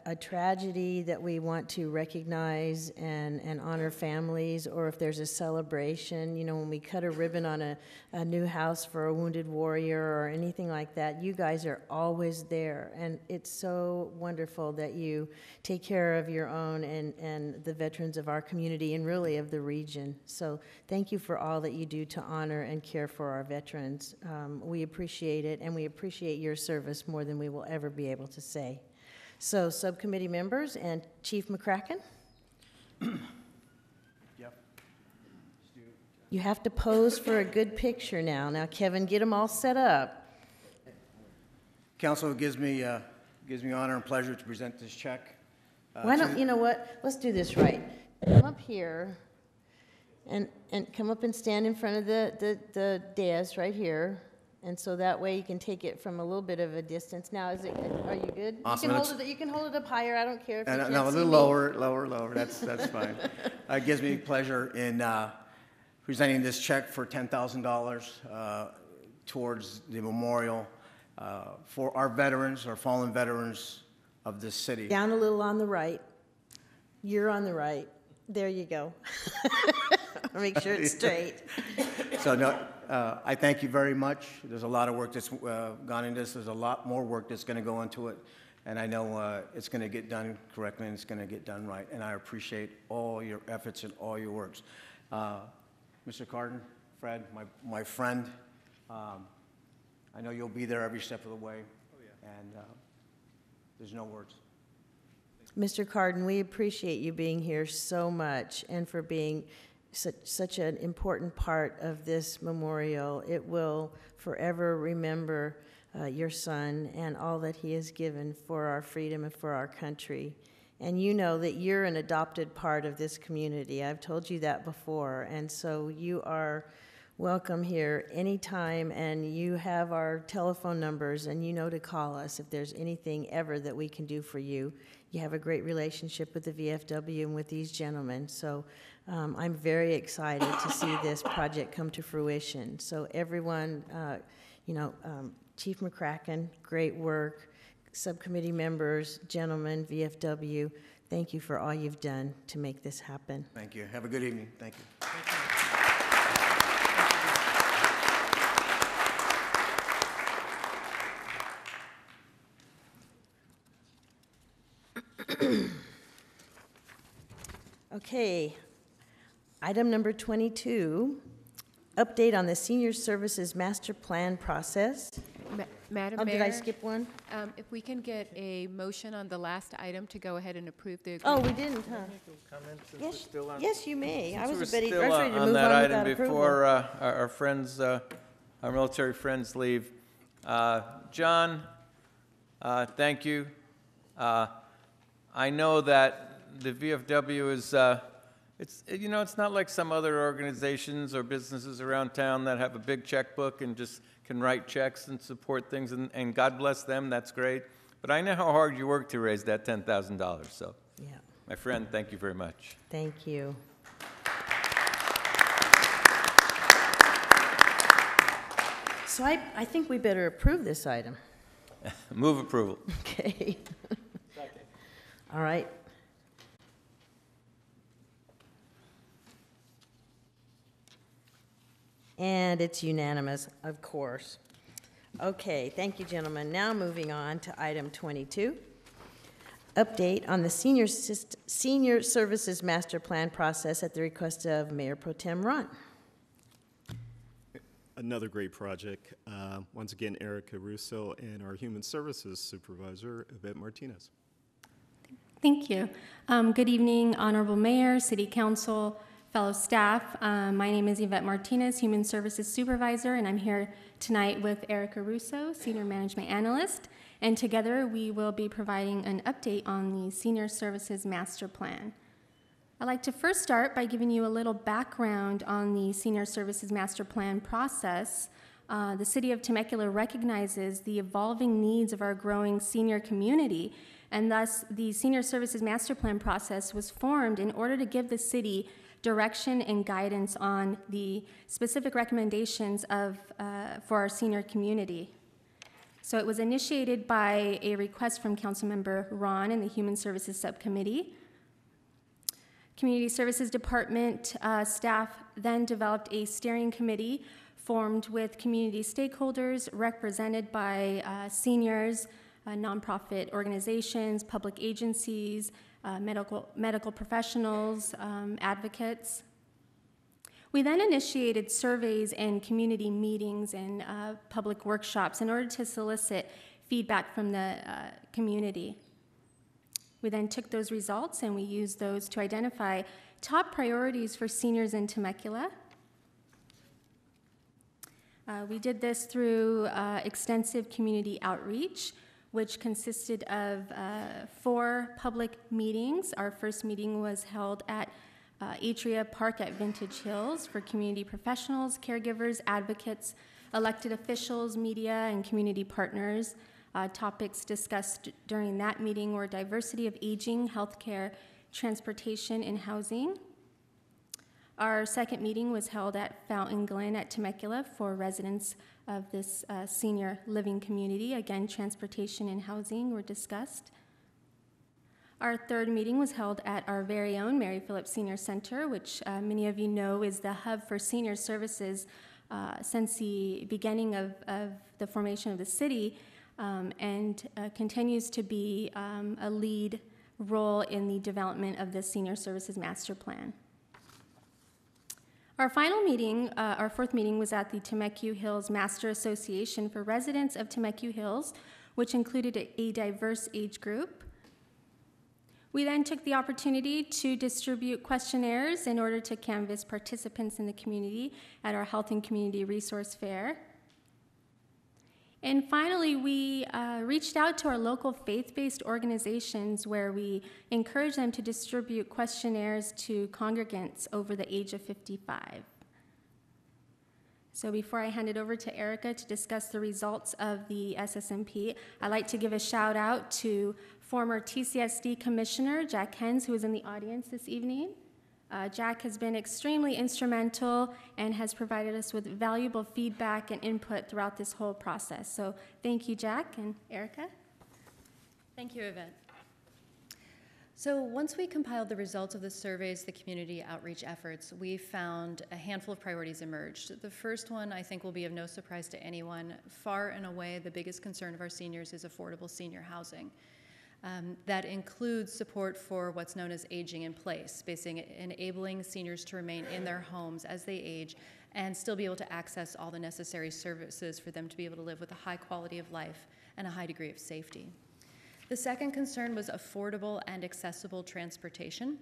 a tragedy that we want to recognize and honor families, or if there's a celebration, you know, when we cut a ribbon on a new house for a wounded warrior or anything like that, you guys are always there. And it's so wonderful that you take care of your own and the veterans of our community and really of the region. So thank you for all that you do to honor and care for our veterans. We appreciate it, and we appreciate your service more than we will ever be able to say. So, subcommittee members and Chief McCracken. Yep. You have to pose for a good picture now. Now, Kevin, get them all set up. Council, it gives me honor and pleasure to present this check. Why don't, you know what, let's do this right. Come up here, And come up and stand in front of the dais right here. And so that way you can take it from a little bit of a distance. Now, are you good? Awesome. You can hold it up higher. I don't care if you can't No, a see little me. lower. That's fine. It gives me pleasure in presenting this check for $10,000 towards the memorial for our veterans, our fallen veterans of this city. Down a little on the right. You're on the right. There you go. Make sure it's straight. So no, I thank you very much. There's a lot of work that's gone into this. There's a lot more work that's going to go into it. And I know it's going to get done correctly and it's going to get done right. And I appreciate all your efforts and all your works. Mr. Carden, Fred, my friend, I know you'll be there every step of the way. Oh, yeah. And there's no words. Mr. Carden, we appreciate you being here so much and for being such an important part of this memorial. It will forever remember your son and all that he has given for our freedom and for our country. And you know that you're an adopted part of this community. I've told you that before. And so you are welcome here anytime, and you have our telephone numbers, and you know to call us if there's anything ever that we can do for you. You have a great relationship with the VFW and with these gentlemen. So I'm very excited to see this project come to fruition. So everyone, Chief McCracken, great work. Subcommittee members, gentlemen, VFW, thank you for all you've done to make this happen. Thank you. Have a good evening. Thank you. Okay, item number 22, update on the Senior Services Master Plan process. Madam Oh, Mayor? did I skip one? If we can get a motion on the last item to go ahead and approve the Oh, agreement. we didn't, huh? Yes, you may. I was Since ready we're to still move on that on item without before approval. our friends, our military friends leave. John, thank you. I know that the VFW is, it's not like some other organizations or businesses around town that have a big checkbook and just can write checks and support things, and God bless them, that's great. But I know how hard you work to raise that $10,000, so. Yeah. My friend, thank you very much. Thank you. So I think we better approve this item. Move approval. Okay. All right. And it's unanimous, of course. Okay, thank you, gentlemen. Now moving on to item 22. Update on the Senior Services Master Plan process at the request of Mayor Pro Tem Ron. Another great project. Once again, Erica Russo and our Human Services Supervisor, Yvette Martinez. Thank you. Good evening, Honorable Mayor, City Council, fellow staff. My name is Yvette Martinez, Human Services Supervisor, and I'm here tonight with Erica Russo, Senior Management Analyst, and together we will be providing an update on the Senior Services Master Plan. I'd like to first start by giving you a little background on the Senior Services Master Plan process. The City of Temecula recognizes the evolving needs of our growing senior community, and thus the Senior Services Master Plan process was formed in order to give the city direction and guidance on the specific recommendations for our senior community. So it was initiated by a request from Councilmember Ron and the Human Services Subcommittee. Community Services Department staff then developed a steering committee formed with community stakeholders represented by seniors, nonprofit organizations, public agencies, medical professionals, advocates. We then initiated surveys and community meetings and public workshops in order to solicit feedback from the community. We then took those results and we used those to identify top priorities for seniors in Temecula. We did this through extensive community outreach, which consisted of 4 public meetings. Our first meeting was held at Atria Park at Vintage Hills for community professionals, caregivers, advocates, elected officials, media, and community partners. Topics discussed during that meeting were diversity of aging, healthcare, transportation, and housing. Our second meeting was held at Fountain Glen at Temecula for residents of this senior living community. Again, transportation and housing were discussed. Our third meeting was held at our very own Mary Phillips Senior Center, which many of you know is the hub for senior services since the beginning of the formation of the city, and continues to be a lead role in the development of the Senior Services Master Plan. Our final meeting, our fourth meeting, was at the Temecula Hills Master Association for residents of Temecula Hills, which included a diverse age group. We then took the opportunity to distribute questionnaires in order to canvass participants in the community at our Health and Community Resource Fair. And finally, we reached out to our local faith-based organizations where we encouraged them to distribute questionnaires to congregants over the age of 55. So before I hand it over to Erica to discuss the results of the SSMP, I'd like to give a shout out to former TCSD Commissioner Jack Hens, who is in the audience this evening. Jack has been extremely instrumental and has provided us with valuable feedback and input throughout this whole process. So thank you, Jack. And Erica? Thank you, Yvette. So once we compiled the results of the surveys, the community outreach efforts, we found a handful of priorities emerged. The first one, I think, will be of no surprise to anyone. Far and away, the biggest concern of our seniors is affordable senior housing. That includes support for what's known as aging in place, basically enabling seniors to remain in their homes as they age and still be able to access all the necessary services for them to be able to live with a high quality of life and a high degree of safety. The second concern was affordable and accessible transportation.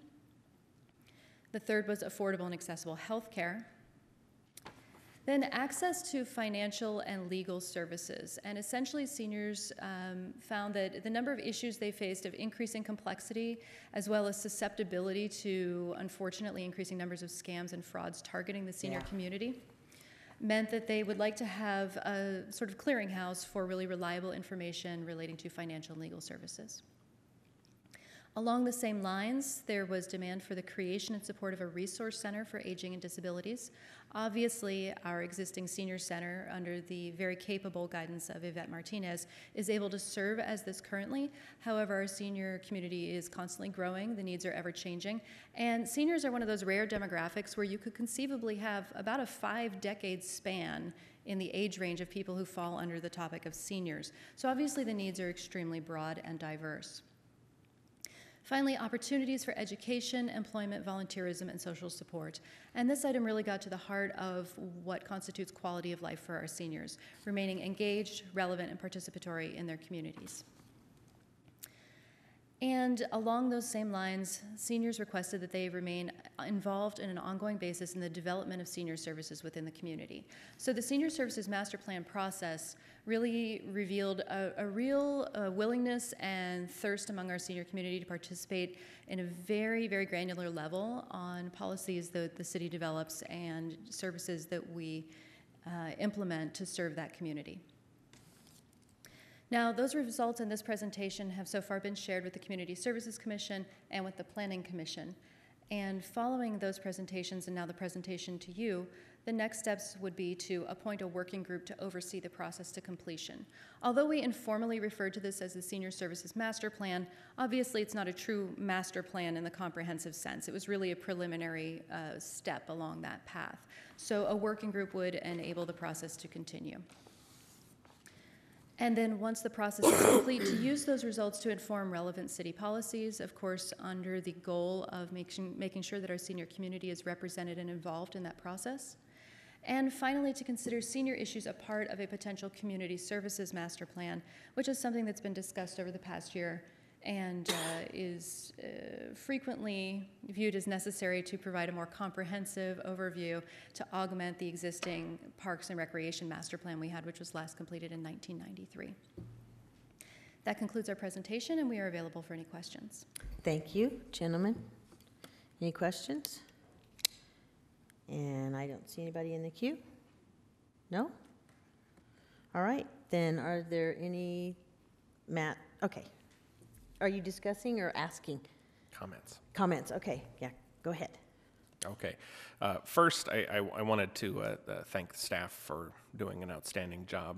The third was affordable and accessible health care. Then access to financial and legal services. And essentially, seniors found that the number of issues they faced of increasing complexity, as well as susceptibility to, unfortunately, increasing numbers of scams and frauds targeting the senior community, meant that they would like to have a sort of clearinghouse for really reliable information relating to financial and legal services. Along the same lines, there was demand for the creation and support of a resource center for aging and disabilities. Obviously, our existing senior center, under the very capable guidance of Yvette Martinez, is able to serve as this currently. However, our senior community is constantly growing, the needs are ever changing, and seniors are one of those rare demographics where you could conceivably have about a 5-decade span in the age range of people who fall under the topic of seniors. So obviously the needs are extremely broad and diverse. Finally, opportunities for education, employment, volunteerism, and social support. And this item really got to the heart of what constitutes quality of life for our seniors, remaining engaged, relevant, and participatory in their communities. And along those same lines, seniors requested that they remain involved in an ongoing basis in the development of senior services within the community. So the Senior Services Master Plan process really revealed a real willingness and thirst among our senior community to participate in a very, very granular level on policies that the city develops and services that we implement to serve that community. Now, those results in this presentation have so far been shared with the Community Services Commission and with the Planning Commission. And following those presentations, and now the presentation to you, the next steps would be to appoint a working group to oversee the process to completion. Although we informally refer to this as the Senior Services Master Plan, obviously it's not a true master plan in the comprehensive sense. It was really a preliminary step along that path. So a working group would enable the process to continue. And then once the process is complete, to use those results to inform relevant city policies, of course, under the goal of making sure that our senior community is represented and involved in that process. And finally, to consider senior issues a part of a potential community services master plan, which is something that's been discussed over the past year and is frequently viewed as necessary to provide a more comprehensive overview to augment the existing Parks and Recreation Master Plan we had, which was last completed in 1993. That concludes our presentation, and we are available for any questions. Thank you, gentlemen. Any questions? And I don't see anybody in the queue? No? All right, then are there any, Matt, okay. Are you discussing or asking? Comments. Comments, okay, yeah, go ahead. Okay. First, I wanted to thank the staff for doing an outstanding job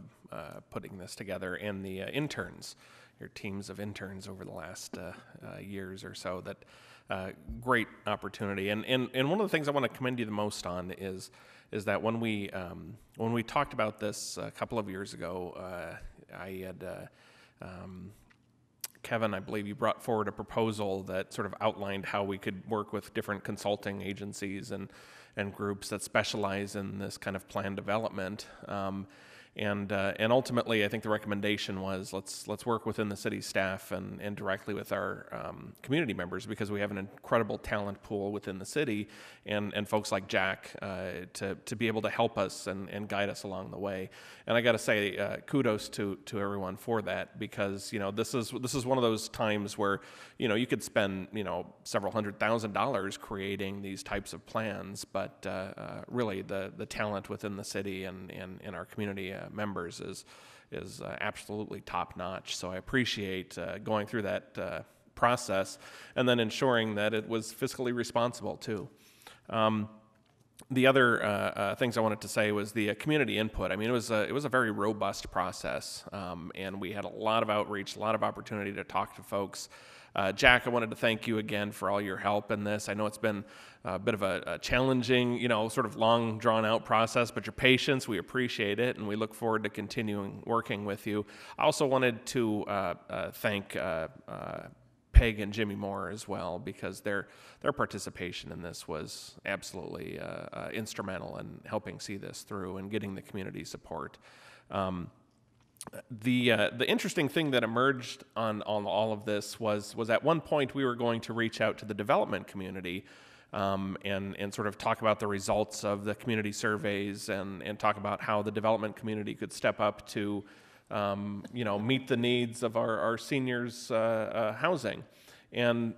putting this together, and the interns, your teams of interns over the last years or so. That great opportunity, and one of the things I want to commend you the most on is that when we talked about this a couple of years ago, I had. Kevin, I believe you brought forward a proposal that sort of outlined how we could work with different consulting agencies and groups that specialize in this kind of plan development. And ultimately, I think the recommendation was let's work within the city staff and directly with our community members, because we have an incredible talent pool within the city, and folks like Jack to be able to help us and guide us along the way. And I got to say, kudos to everyone for that, because this is one of those times where you could spend several $100,000 creating these types of plans, but really the talent within the city and our community members is absolutely top notch. So I appreciate going through that process and then ensuring that it was fiscally responsible too. The other things I wanted to say was the community input. I mean, it was a very robust process, and we had a lot of outreach, a lot of opportunity to talk to folks. Jack, I wanted to thank you again for all your help in this. I know it's been a bit of a challenging, sort of long, drawn-out process, but your patience, we appreciate it, and we look forward to continuing working with you. I also wanted to thank Peg and Jimmy Moore as well, because their participation in this was absolutely instrumental in helping see this through and getting the community support. The interesting thing that emerged on all of this was at one point we were going to reach out to the development community and sort of talk about the results of the community surveys and talk about how the development community could step up to meet the needs of our seniors' housing. And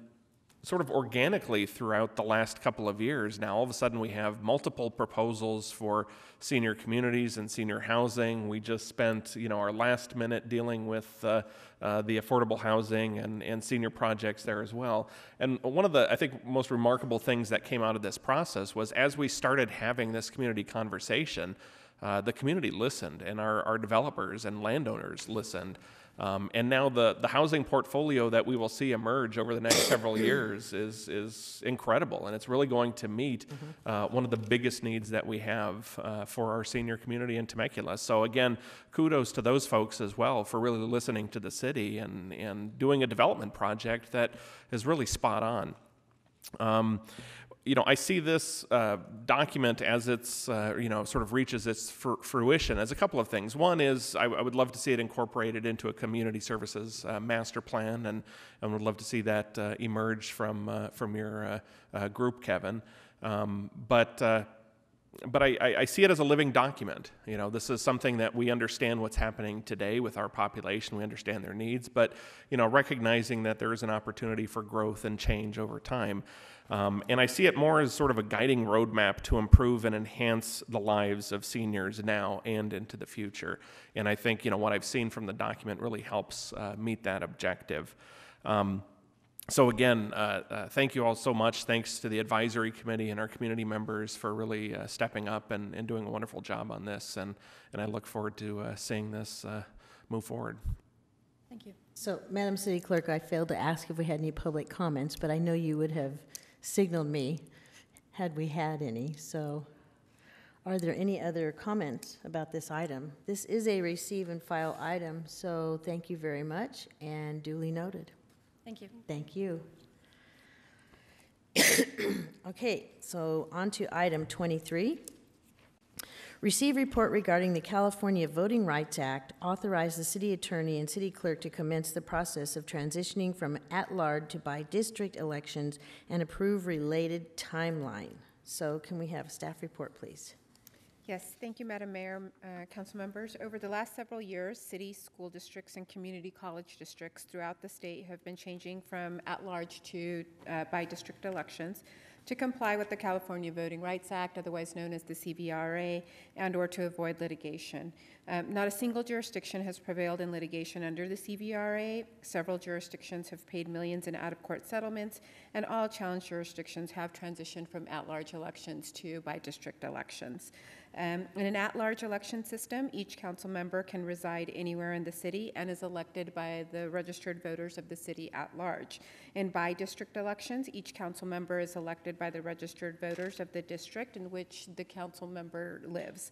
sort of organically throughout the last couple of years, now all of a sudden we have multiple proposals for senior communities and senior housing. We just spent our last minute dealing with the affordable housing and senior projects there as well. And one of the, I think, most remarkable things that came out of this process was as we started having this community conversation, the community listened, and our developers and landowners listened. And now the housing portfolio that we will see emerge over the next several years is incredible, and it's really going to meet one of the biggest needs that we have for our senior community in Temecula. So again, kudos to those folks as well for really listening to the city and doing a development project that is really spot on. I see this document as it's, sort of reaches its fruition as a couple of things. One is I would love to see it incorporated into a community services master plan, and would love to see that emerge from your group, Kevin. But I see it as a living document. This is something that we understand what's happening today with our population. We understand their needs, but recognizing that there is an opportunity for growth and change over time. And I see it more as sort of a guiding roadmap to improve and enhance the lives of seniors now and into the future. And I think what I've seen from the document really helps meet that objective. So again, thank you all so much. Thanks to the advisory committee and our community members for really stepping up and doing a wonderful job on this. And I look forward to seeing this move forward. Thank you. So, Madam City Clerk, I failed to ask if we had any public comments, but I know you would have signaled me had we had any. So, are there any other comments about this item? This is a receive and file item, so thank you very much, and duly noted. Thank you. Thank you. Okay, so on to item 23. Receive report regarding the California Voting Rights Act, authorize the city attorney and city clerk to commence the process of transitioning from at-large to by-district elections and approve related timeline. So can we have a staff report, please? Yes, thank you, Madam Mayor, council members. Over the last several years, cities, school districts, and community college districts throughout the state have been changing from at-large to by-district elections. to comply with the California Voting Rights Act, otherwise known as the CVRA, and/or to avoid litigation. Not a single jurisdiction has prevailed in litigation under the CVRA. Several jurisdictions have paid millions in out-of-court settlements, and all challenged jurisdictions have transitioned from at-large elections to by-district elections. In an at-large election system, each council member can reside anywhere in the city and is elected by the registered voters of the city at large. In by-district elections, each council member is elected by the registered voters of the district in which the council member lives.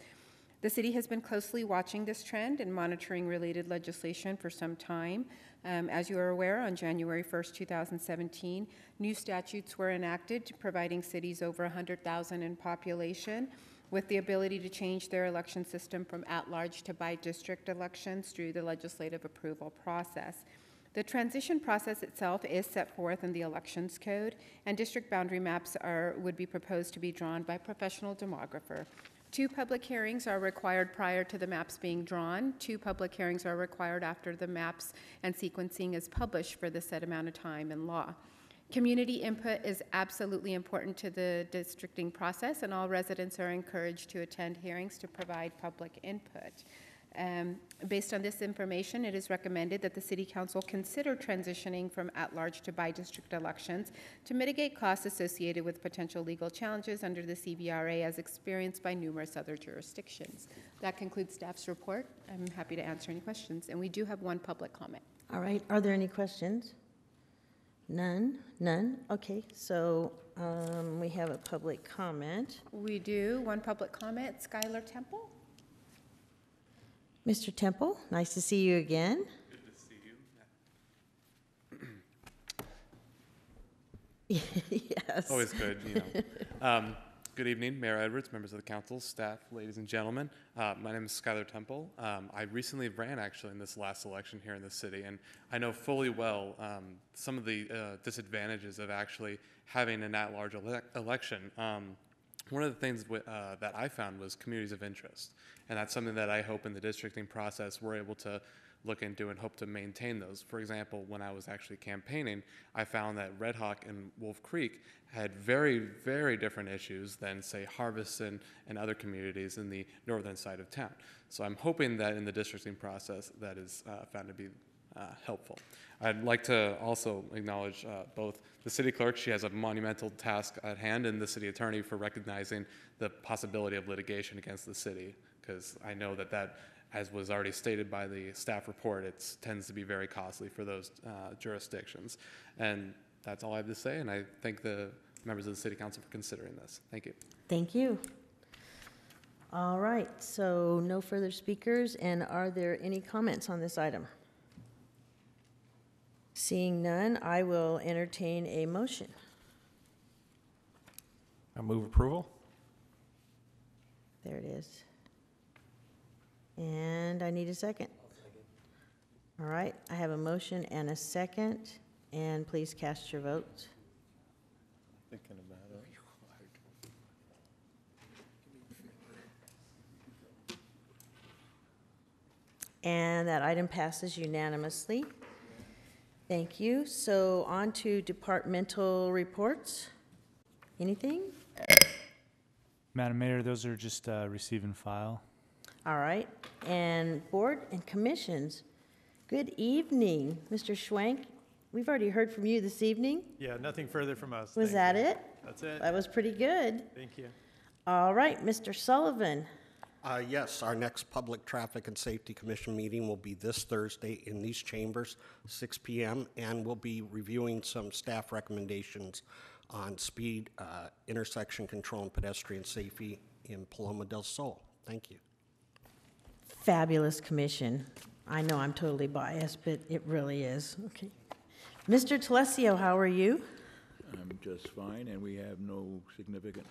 The city has been closely watching this trend and monitoring related legislation for some time. As you are aware, on January 1st, 2017, new statutes were enacted providing cities over 100,000 in population with the ability to change their election system from at-large to by-district elections through the legislative approval process. The transition process itself is set forth in the Elections Code, and district boundary maps would be proposed to be drawn by a professional demographer. 2 public hearings are required prior to the maps being drawn. 2 public hearings are required after the maps and sequencing is published for the set amount of time in law. Community input is absolutely important to the districting process, and all residents are encouraged to attend hearings to provide public input. Based on this information, it is recommended that the City Council consider transitioning from at-large to by-district elections to mitigate costs associated with potential legal challenges under the CVRA as experienced by numerous other jurisdictions. That concludes staff's report. I'm happy to answer any questions, and we do have one public comment. All right, are there any questions? None? Okay, so we have a public comment. We do. One public comment, Skylar Temple. Mr. Temple, nice to see you again. Good to see you. Yes. Always good, you know. Good evening, Mayor Edwards, members of the council, staff, ladies and gentlemen. My name is Skylar Temple. I recently ran actually in this last election here in the city, and I know fully well some of the disadvantages of actually having an at-large election. One of the things that I found was communities of interest, and that's something that I hope in the districting process we're able to look into and hope to maintain those. For example, when I was actually campaigning, I found that Red Hawk and Wolf Creek had very, very different issues than, say, Harvest and other communities in the northern side of town. So I'm hoping that in the districting process that is found to be helpful. I'd like to also acknowledge both the city clerk, she has a monumental task at hand, and the city attorney for recognizing the possibility of litigation against the city, because I know that as was already stated by the staff report, it tends to be very costly for those jurisdictions. And that's all I have to say, and I thank the members of the City Council for considering this. Thank you. Thank you. All right, so no further speakers, and are there any comments on this item? Seeing none, I will entertain a motion. I move approval. There it is. And I need a second. All right, I have a motion and a second, and please cast your votes. Thinking about it. And that item passes unanimously. Thank you. So on to departmental reports. Anything? Madam Mayor, those are just receive and file. All right. And board and commissions. Good evening, Mr. Schwank. We've already heard from you this evening. Yeah, nothing further from us. Was that you. it? That's it. That was pretty good. Thank you. All right, Mr. Sullivan. Yes, our next Public Traffic and Safety Commission meeting will be this Thursday in these chambers, 6 p.m., and we'll be reviewing some staff recommendations on speed, intersection control, and pedestrian safety in Paloma del Sol. Thank you. Fabulous commission. I know I'm totally biased, but it really is. Okay. Mr. Telesio, how are you? I'm just fine, and we have no significant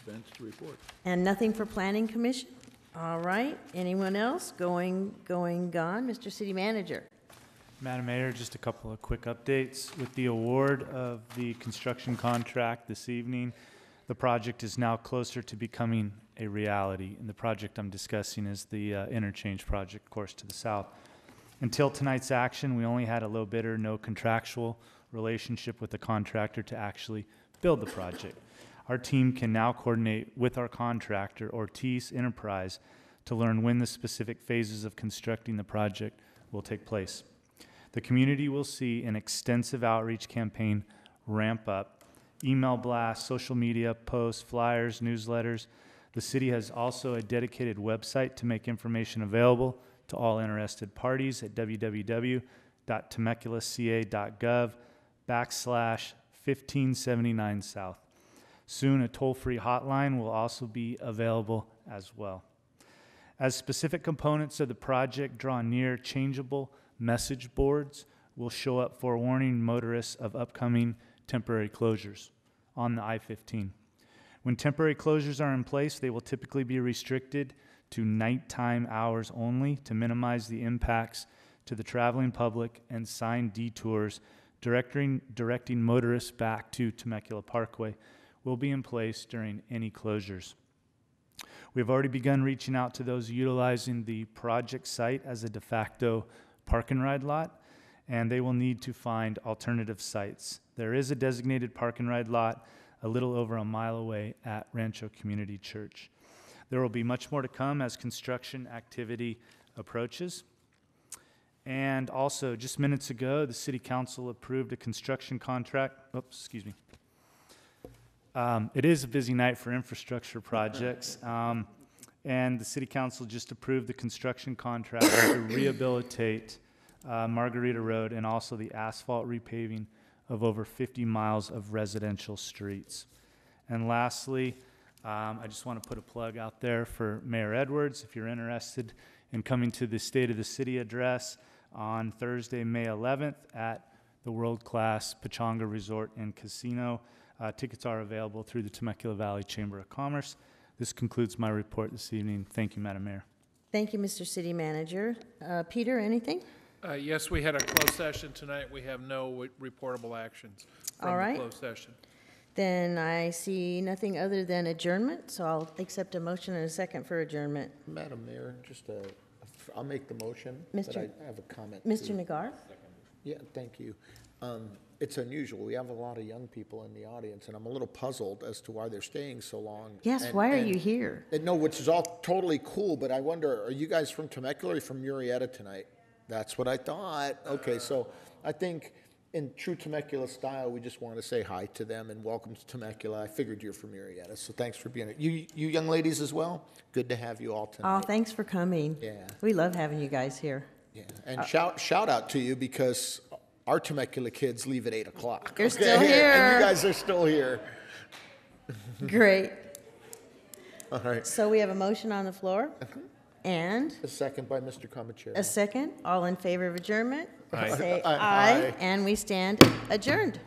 events to report. And nothing for Planning Commission? All right. Anyone else? Gone. Mr. City Manager. Madam Mayor, just a couple of quick updates. With the award of the construction contract this evening, the project is now closer to becoming a reality. And the project I'm discussing is the interchange project, of course, to the south. Until tonight's action, we only had a low bidder, no contractual relationship with the contractor to actually build the project. Our team can now coordinate with our contractor, Ortiz Enterprise, to learn when the specific phases of constructing the project will take place. The community will see an extensive outreach campaign ramp up, email blasts, social media posts, flyers, newsletters. The city has also a dedicated website to make information available to all interested parties at www.temeculaca.gov/1579 South. Soon, a toll-free hotline will also be available as well. As specific components of the project draw near, changeable message boards will show up forewarning motorists of upcoming temporary closures on the I-15. When temporary closures are in place, they will typically be restricted to nighttime hours only to minimize the impacts to the traveling public, and signed detours directing motorists back to Temecula Parkway will be in place during any closures. We have already begun reaching out to those utilizing the project site as a de facto park and ride lot, and they will need to find alternative sites. There is a designated park and ride lot a little over a mile away at Rancho Community Church. There will be much more to come as construction activity approaches. And also, just minutes ago, the City Council approved a construction contract. Oops, excuse me. It is a busy night for infrastructure projects, and the City Council just approved the construction contract to rehabilitate Margarita Road and also the asphalt repaving of over 50 miles of residential streets. And lastly, I just want to put a plug out there for Mayor Edwards. If you're interested in coming to the State of the City address on Thursday, May 11th at the world-class Pechanga Resort and Casino, tickets are available through the Temecula Valley Chamber of Commerce. This concludes my report this evening. Thank you, Madam Mayor. Thank you, Mr. City Manager. Peter, anything? Yes, we had a closed session tonight. We have no reportable actions All from right. the closed session. Then I see nothing other than adjournment, so I'll accept a motion and a second for adjournment. Madam Mayor, I'll make the motion, Mr. but I have a comment. Mr. too. Nagar? Yeah, thank you. It's unusual. We have a lot of young people in the audience, and I'm a little puzzled as to why they're staying so long. Yes, why are you here? No, which is all totally cool, but I wonder, are you guys from Temecula or from Murrieta tonight? That's what I thought. Okay, so I think in true Temecula style, we just want to say hi to them and welcome to Temecula. I figured you're from Murrieta, so thanks for being here. You young ladies as well? Good to have you all tonight. Oh, thanks for coming. Yeah. We love having you guys here. Yeah, and shout out to you because our Temecula kids leave at 8 o'clock. You're still here. And you guys are still here. Great. All right. So we have a motion on the floor, and A second by Mr. Comachero. a second. All in favor of adjournment? Aye. Say Aye. aye, Aye. and we stand adjourned.